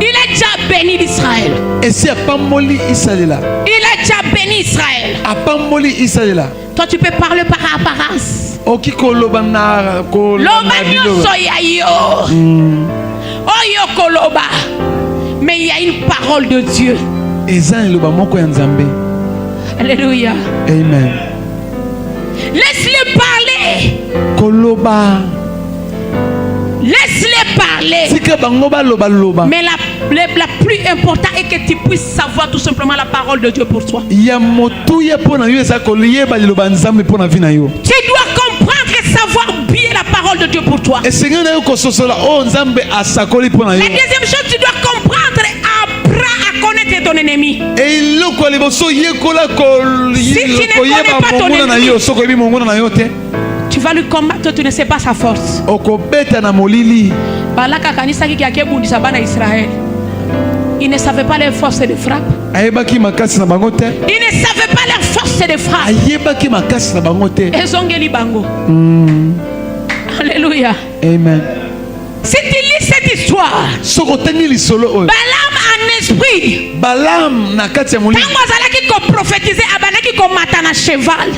S1: Il a déjà béni d'Israël.
S2: Et si apamboli isalela.
S1: Il a déjà béni Israël.
S2: Apamboli isalela.
S1: Toi tu peux parler par apparence.
S2: Oki koloba na koloba.
S1: Loba nyonso ya yo. Oyo koloba. Mais il y a une parole de Dieu.
S2: Eza loba moko ya Nzambe.
S1: Alléluia.
S2: Amen.
S1: Laisse-le parler.
S2: Koloba.
S1: Laisse-le parler.
S2: Sika bango ba loba loba.
S1: Mais la plus importante est que tu puisses savoir tout simplement la parole de Dieu pour toi.
S2: Ya motu ya pona yo eza kolieba loba Nzambe pona vina yo.
S1: Tu dois comprendre et savoir bien la parole de Dieu pour toi.
S2: Et Seigneur na yo kososola o Nzambe asakoli pona yo.
S1: La deuxième chose, tu dois comprendre et apprendre à connaître ton ennemi.
S2: Et il ko liboso yekola ko
S1: Si tu ne
S2: koyeba
S1: connais pas ton
S2: mongona na
S1: ennemi,
S2: yo soko yebi mongona na yo te.
S1: tu vas lui combattre, tu ne sais pas sa force.
S2: Okobeta na molili.
S1: Balaka kanisa ki akebundisa bana Israël. Ils ne savaient pas leur force de frappe.
S2: Ayebaki makasi na bango te.
S1: Ils ne savaient pas leur force de frappe.
S2: Ayebaki makasi na bango te.
S1: Ezongeli bango. Alléluia.
S2: Amen.
S1: Si tu lis cette histoire,
S2: Soko tangi lisolo oyo.
S1: Balaam en esprit,
S2: Balaam na kati ya molili.
S1: tango azalaki ko prophétiser, abanaki ko mata na cheval.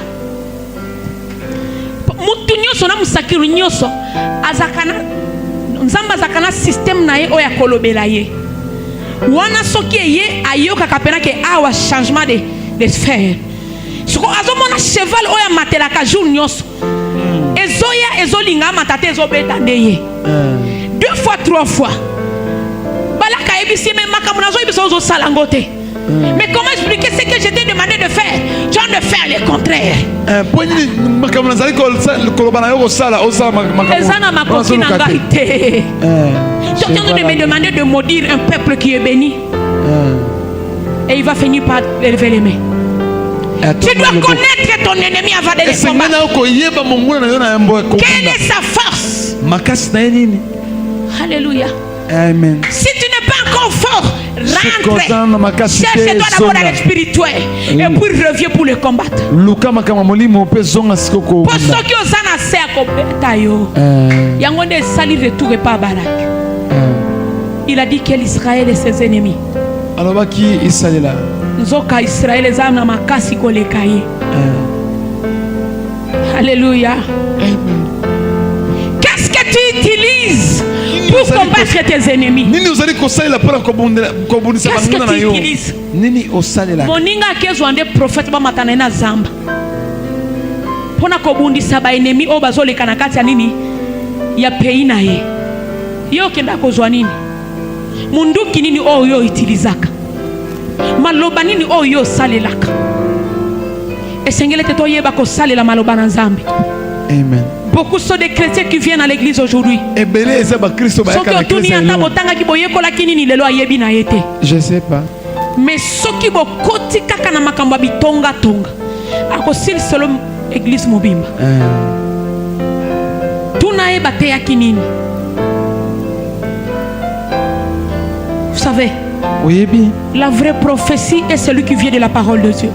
S1: Mutu nyonso na musakiru nyonso azakana nzamba azakana système na ye oya kolobela ye. Wana soki ye ayoka kapena ke awa changement de sphère. Soko azomona cheval oya matelaka jour nyonso. Ezoya ezolinga matate ezobeta ndeye. 2 fois 3 fois. Balaka ebisi me makamuna zo ebiso zo salangote. Mais comment expliquer ce que je t'ai demandé de faire? Tu as de faire le contraire.
S2: Poni makamuna zali koloba na yo kosala osala makamuna.
S1: Ezana makoki na ngai te. Tu es en train de me demander de maudire un peuple qui est béni. Et il va finir par lever les mains. Tu dois connaître ton ennemi avant de le combattre. Quelle est sa force? Alléluia.
S2: Amen.
S1: Si tu n'es pas encore fort, rentre. Cherche-toi d'abord dans le spirituel. Et puis reviens pour le combattre. Pour ceux qui osent en assez à combattre, il y a un salir retour pas Barak. Il a dit quel Israël et ses ennemis.
S2: Alors qui Israël là?
S1: Zoka Israël les âmes makasi kolekaye. Alléluia. Qu'est-ce que tu utilises pour combattre tes ennemis? Qu'est-ce que tu utilises? Moninga kezwande prophète ba matana na zamba. Pona kobundisa ba ennemi o bazoleka na kati ya nini? Ya pays na ye. Yo kenda kozwa nini? Munduki nini o yo utilizaka? Maloba nini o yo salelaka? Esengele te toyeba ko salela maloba na Nzambe.
S2: Amen.
S1: Beaucoup sont des chrétiens qui viennent à l'église aujourd'hui.
S2: Je sais pas.
S1: Mais ceux qui vont côté kaka na makambo bitonga tonga. Akosil solo église mobimba. Tunae bateya kinini. Vous savez,
S2: oui, bien.
S1: La vraie prophétie est celui qui vient de la parole de Dieu.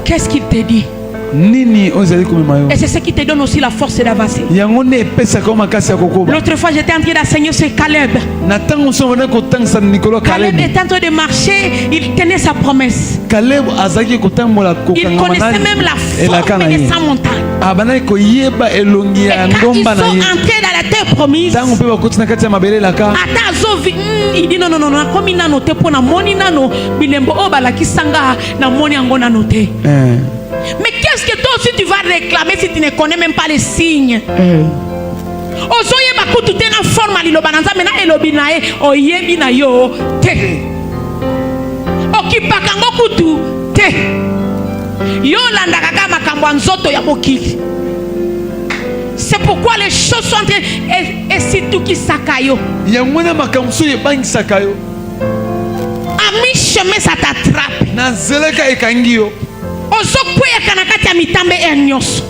S1: Qu'est-ce qu'il te dit?
S2: nini ozali komema yo
S1: Et c'est ce qui te donne aussi la force d'avancer.
S2: yango ne epesaka yo makasi ya kokoba.
S1: L'autre fois, j'étais en train d'enseigner sur Caleb.
S2: na ntango mosusu bana kotangisa nikolo
S1: Caleb
S2: Caleb.
S1: était en train de marcher, il tenait sa promesse.
S2: Caleb azalaki kotambola
S1: Il connaissait même la forme de sa montagne.
S2: abanaki koyeba elongi
S1: Et
S2: ya
S1: quand ils
S2: ngomba
S1: sont
S2: na ye
S1: entrés dans la terre promise,
S2: ntango mpe bakoti na kati ya mabele elaka
S1: ata azovi il dit non non non non nakomi nano te mpo namoni nano bilembo oyo balakisanga namoni yango nano te. Mais qu'est-ce que toi aussi tu vas réclamer si tu ne connais même pas les signes? Ozoyeba kutu te na forme liloba na nzambe na elobi na ye oyebi na yo te. Okipaka ngo kutu te. Yo landaka kaka makambo ya nzoto ya mokili. C'est pourquoi les choses sont en train et surtout qui sakayo.
S2: yango na makambo so ebangisaka yo
S1: À mi-chemin ça t'attrape.
S2: na nzeleka ekangi yo
S1: Ozokweyaka na kati ya mitambe ya nyonso.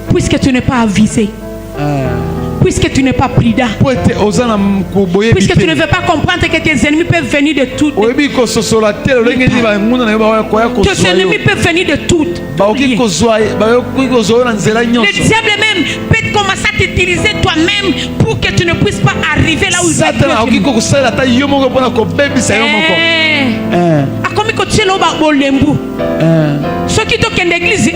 S1: Puisque tu n'es pas avisé. Puisque tu n'es pas prudent.
S2: po ete oza na koboyebi
S1: Puisque tu ne
S2: te
S1: veux pas comprendre que tes ennemis peuvent venir de toutes.
S2: oyebi kososola te lolenge nini banguna na yo bakoya
S1: Tes
S2: kozwa yo
S1: ennemis peuvent venir de toutes.
S2: bakoki kozwa yo na nzela
S1: Le
S2: nyonso.
S1: diable même peut commencer à t'utiliser toi-même pour que tu ne puisses pas arriver là où il veut
S2: Satan akoki
S1: que tu
S2: kokosalela ata yo moko mpona kobebisa yo moko.
S1: akomi kotiela oyo bolembu soki tokende église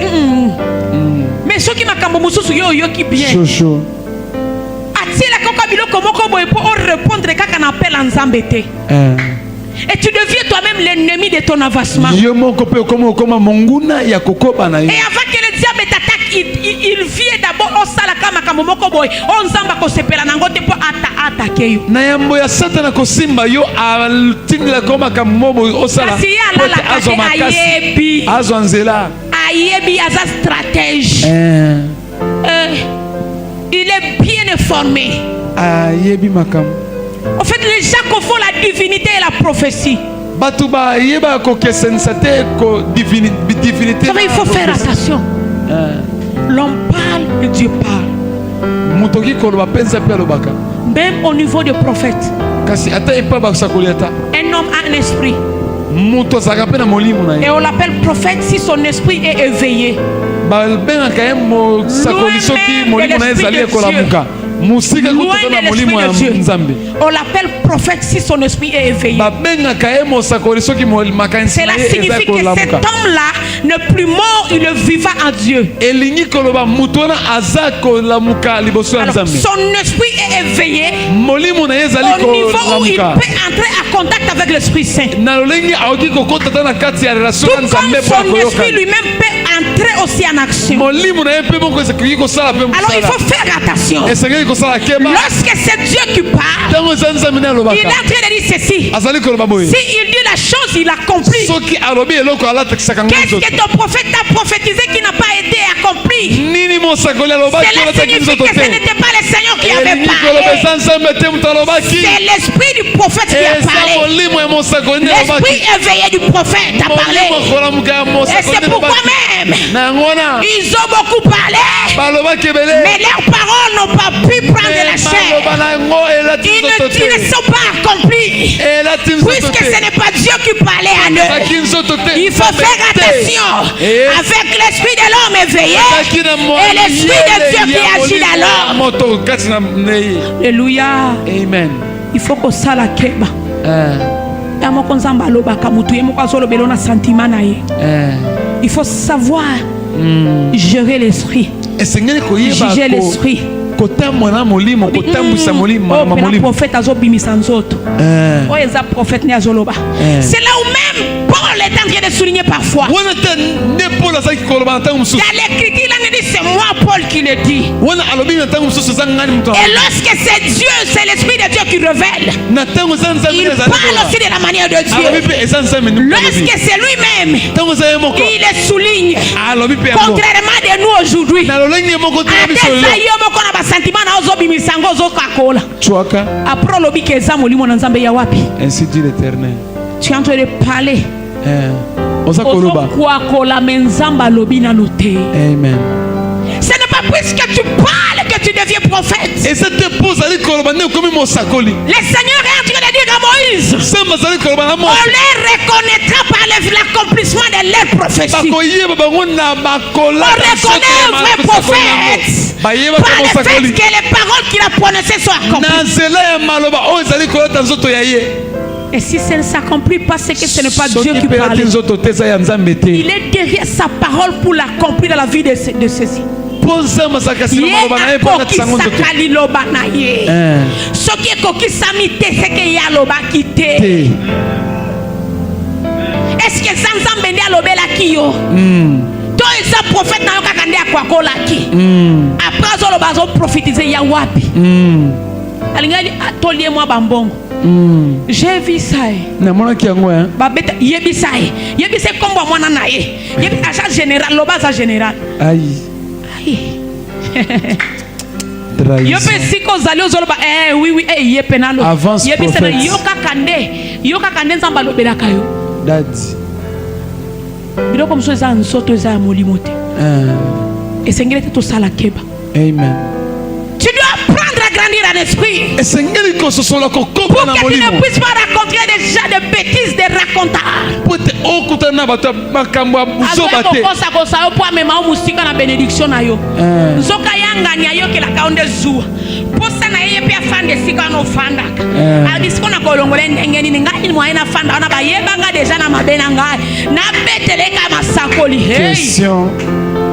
S1: mais soki makambo mosusu yo oyoki bien
S2: Shosho.
S1: atiela kaka biloko moko boye mpo orépondre kaka na appel ya nzambe te. Et tu deviens toi-même l'ennemi de ton avancement.
S2: Yo moko pe okoma monguna ya kokoba na yo.
S1: Et avant que le diable t'attaque, il vient d'abord au salaka makambo moko boy. On zamba ko sepela nango te po attaquer yo.
S2: Na yambo ya Satan kosimba yo atingela koma kamobo osala.
S1: Kasi ya la kate ayebi.
S2: Azo nzela.
S1: Ayebi aza stratège. Il est bien informé.
S2: Ayebi makambo.
S1: En fait, les gens confondent la divinité et la prophétie.
S2: Batuba yeba ko kesensa te ko divinité.
S1: Il faut faire attention. L'homme parle et Dieu parle.
S2: Mutoki koloba penza pe alobaka.
S1: Même au niveau des prophètes.
S2: Kasi ata epa bakosakoli ata.
S1: Un homme a un esprit.
S2: Muto azaka pe na molimo na
S1: Et
S2: ye.
S1: on l'appelle prophète si son esprit est éveillé.
S2: Balbengaka ye mosakoli soki molimo na ye ezali ekolamuka. Musika
S1: Loin
S2: kutana
S1: de
S2: na molimo ya
S1: l'esprit de Dieu.
S2: Nzambe.
S1: On l'appelle prophète si son esprit est éveillé.
S2: Babengaka ye mosakoli soki makanisi
S1: Cela
S2: na ye eza
S1: signifie que cet
S2: ekolamuka.
S1: homme-là n'est plus mort, il est vivant en Dieu.
S2: Elingi koloba mutu wana aza kolamuka liboso ya
S1: Alors,
S2: Nzambe.
S1: son esprit est éveillé
S2: Molimo na ye ezali
S1: au niveau où il
S2: kolamuka.
S1: peut entrer en contact avec l'Esprit Saint.
S2: Na lolenge aoki kokota ta na kati ya relation
S1: Tout
S2: na
S1: comme
S2: Nzambe
S1: son
S2: po
S1: esprit
S2: koyoka.
S1: lui-même peut entrer aussi en action.
S2: Molimo na ye pe moko esekoki kosala pe
S1: Alors il
S2: mosala.
S1: faut faire attention.
S2: Esengeli kosala keba.
S1: Lorsque c'est Dieu qui parle,
S2: Ntango eza Nzambe na
S1: il est
S2: alobaka.
S1: en train de dire ceci.
S2: Azali koloba boye.
S1: Si il dit la chose, il accomplit.
S2: Soki alobi eloko alatakisaka ngo
S1: Qu'est-ce
S2: nzoto.
S1: que ton prophète t'a prophétisé qui n'a pas été accompli?
S2: Nini mosakoli alobaki
S1: Cela
S2: alataki
S1: signifie
S2: nzoto
S1: que ce
S2: te.
S1: n'était pas le Seigneur qui avait
S2: Elingi koloba
S1: parlé.
S2: eza Nzambe te mutu alobaki.
S1: C'est l'esprit du prophète qui a
S2: Eza
S1: parlé.
S2: molimo ya mosakoli nde
S1: L'esprit
S2: alobaki.
S1: éveillé du prophète a parlé.
S2: Molimo kolamuka ya
S1: Et
S2: mosakoli
S1: c'est
S2: nde
S1: pourquoi
S2: alobaki.
S1: même
S2: Na yango wana
S1: ils ont beaucoup parlé,
S2: balobaki ebele.
S1: mais leurs paroles n'ont pas pu prendre la chair.
S2: Maloba na yango elati nzoto
S1: Ils ne
S2: te.
S1: sont pas accomplis.
S2: Elati nzoto
S1: Puisque ce
S2: te.
S1: n'est pas Dieu qui parlait à eux.
S2: Elaki nzoto te.
S1: Il faut faire attention avec l'esprit de l'homme éveillé et l'esprit de Dieu qui agit dans l'homme.
S2: moto kati na nei.
S1: Alléluia.
S2: Amen.
S1: Il faut que ça la keba. Yamoko nzamba alobaka mutu ye moko azolobela na sentiment na ye. Il faut savoir gérer l'esprit,
S2: Esengeli koyeba
S1: juger l'esprit.
S2: kotamwa na molimo kotambwisa molimo
S1: Oh, pena
S2: molimo.
S1: prophète azobimisa nzoto. Oh, eza prophète ne azoloba. C'est là où même Paul est en train de souligner parfois.
S2: Wana te ne Paul azaki koloba na ntango mosusu.
S1: Dans l'écriture, il a dit c'est moi Paul qui le dit.
S2: Wana alobi na ntango mosusu eza ngani mutu.
S1: Et lorsque c'est Dieu, c'est l'esprit de Dieu qui révèle.
S2: Na ntango eza Nzambe
S1: Il
S2: ezali
S1: parle
S2: koloba.
S1: aussi de la manière de
S2: Alobi
S1: Dieu.
S2: pe eza Nzambe ni alobi.
S1: Lorsque c'est lui-même,
S2: Ntango eza ye moko.
S1: il le souligne.
S2: Alobi pe yango.
S1: Contrairement de nous aujourd'hui.
S2: Na lolenge moko te na biso
S1: Atesa
S2: lelo.
S1: yo moko na basentiment na ozobimisa yango ozokakola.
S2: Chwaka.
S1: Après olobi ke eza molimo na nzambe ya wapi.
S2: Ainsi dit l'Éternel.
S1: Tu es en train de parler.
S2: Oza koloba.
S1: Ozokwakola me nzambe alobi nano te.
S2: Amen.
S1: Ce n'est pas puisque tu parles que tu deviens prophète.
S2: Et cette pose ali koloba ne komi mosakoli.
S1: Le Seigneur est en train de dire Moïse, on les reconnaîtra par l'accomplissement de leur prophétie. On reconnaît un vrai prophète par le fait que les paroles qu'il a prononcées sont accomplies. Et si ça ne s'accomplit pas, c'est que ce n'est pas Dieu qui parle. Il est derrière sa parole pour l'accomplir dans la vie de ceux-ci. Est-ce que Zanzambe ndi alobelaki yo? To eza prophète na yo kaka ndi akwakolaki. Après azoloba zo prophétiser ya wapi? Alingali atolier moi bambongo. J'ai vu ça.
S2: Namonaki yango hein.
S1: Babeta yebisa ye. Yebisa kombo mwana na ye. Yebisa agent général, loba za général.
S2: Aïe.
S1: Yope siko zali ozoloba oui yepe nalo. Yebisa na yoka kande nzamba lobelaka yo.
S2: Daddy.
S1: Biloko mso za nsoto za molimo te. Esengeli te to sala keba.
S2: Amen.
S1: Tu dois apprendre à grandir en esprit.
S2: Et c'est pour que
S1: tu ne puisses pas raconter déjà des bêtises, des racontars. Bénédiction na yo. Zoka yanga nya yo kila kaonde zuwa. Posa na yeye pia fande sika no fanda. Abisiko na kolongole ndengeni ngai mwa ina fanda ona bayeba nga deja na mabena ngai. Na beteleka masakoli.
S2: Question.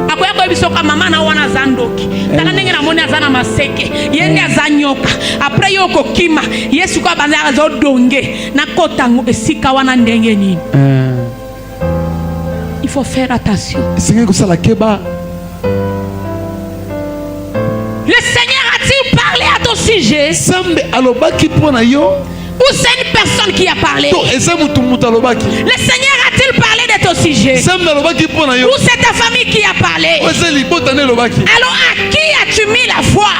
S1: Akoyako bisoka mama na wana zandoki. Tala ndenge na moni azana maseke. Yende azanyoka. Après yoko kima. Yesu kwa banza azo donge. Na kotango esika wana ndenge nini. Il faut faire attention.
S2: Le Seigneur
S1: a-t-il parlé à ton sujet? Ou c'est une personne qui a parlé? Le Seigneur a-t-il parlé de ton sujet? Ou c'est ta famille qui a parlé? Alors à qui as-tu mis la foi?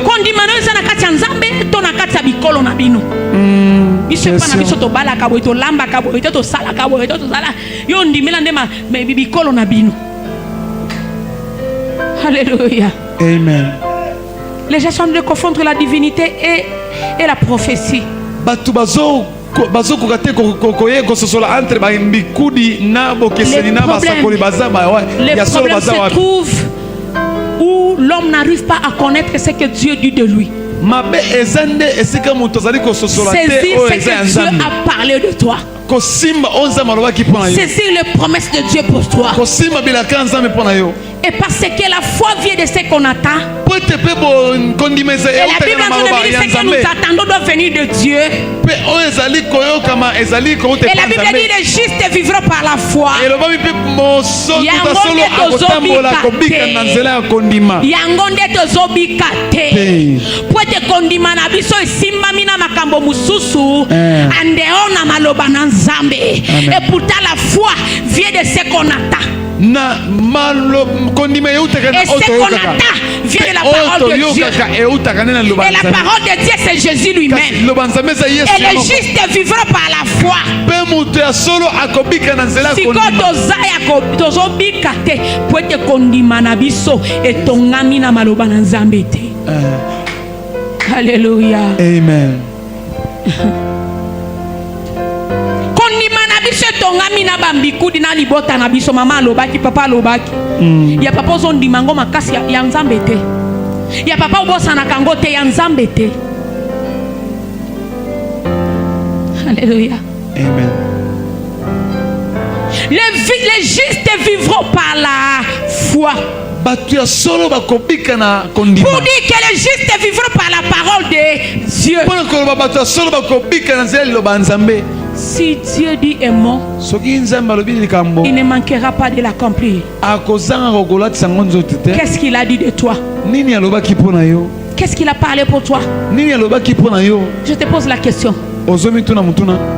S1: Kondimano ezana kati ya nzambe to na kati ya bikolo na bino. Biso pa na biso to bala kabo to lamba kabo to sala kabo to sala yo ndimela ndema bikolo na bino. Alléluia.
S2: Amen.
S1: Les gens sont de confondre la divinité et la prophétie.
S2: Les problèmes
S1: se trouvent où l'homme n'arrive pas à connaître ce que Dieu dit de lui. Saisir ce que Dieu a parlé de toi. Saisir les promesses de Dieu pour toi. Et parce que la foi vient de ce qu'on attend. Et la Bible nous dit ce que nous attendons doit venir de Dieu. Et la Bible dit les justes vivront par la foi. Yangonde tozobikate. Pour te kondima na biso esimba mina makambo mususu andeona maloba na nzambe. Et pourtant la foi vient de ce qu'on attend. Et ce qu'on attend vient de la parole de Dieu. Et la parole de Dieu, c'est Jésus lui-même. Et les justes vivront par la foi. Si Alléluia.
S2: Amen.
S1: Tongami na bambikudi na libota na biso mama lobaki papa lobaki ya papa zondi mango makasi ya nzambe te ya papa obosa na kango te ya nzambe te. Alléluia.
S2: Amen.
S1: Les justes vivront par la foi.
S2: Pour dire
S1: que les justes vivront par la parole de Dieu. Si Dieu dit un mot, il ne manquera pas de l'accomplir. Qu'est-ce qu'il a dit de toi? Qu'est-ce qu'il a parlé pour toi? Je te pose la question.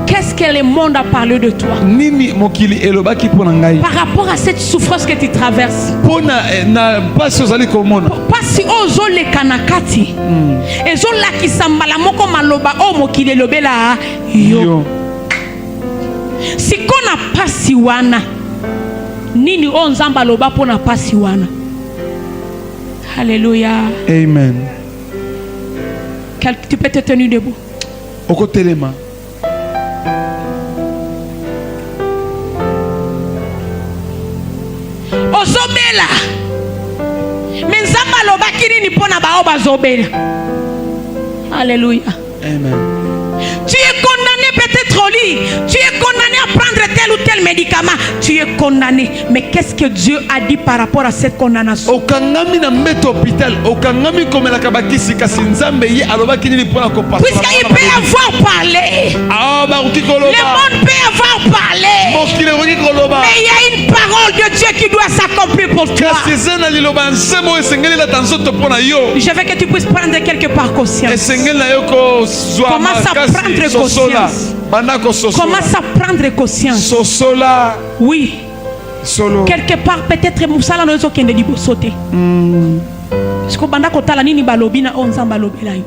S1: Qu'est-ce que le monde a parlé de toi par rapport à cette souffrance que tu traverses? Parce ozo le kanakati ezo la kisambala moko maloba o mokili lobela yo sikona pasi wana nini o nzamba loba pona pasi wana. Alléluia.
S2: Amen.
S1: Tu peux te tenir debout.
S2: Oko telema.
S1: Ozobela. Mais nzamba lobaki nini pona bao bazobela. Alléluia.
S2: Amen.
S1: Tu es condamné peut-être au lit. Tu es condamné à prendre tel ou tel médicament. Tu es condamné. Mais qu'est-ce que Dieu a dit par rapport à cette condamnation?
S2: Okangami na meto hôpital. Okangami comme la kabakisi kasinzambe ye alobaki nini pona ko passer.
S1: Puisqu'il peut avoir parlé.
S2: Ah ba
S1: Le monde peut avoir parlé. Mais il y a une parole de Dieu qui doit s'accomplir pour toi. Je veux que tu puisses prendre quelque part conscience. Commence à prendre conscience. Commence à prendre conscience. Oui. Quelque part, peut-être Moussala nous a sauté. Parce que banda kotala nini balobina onza balobela yo.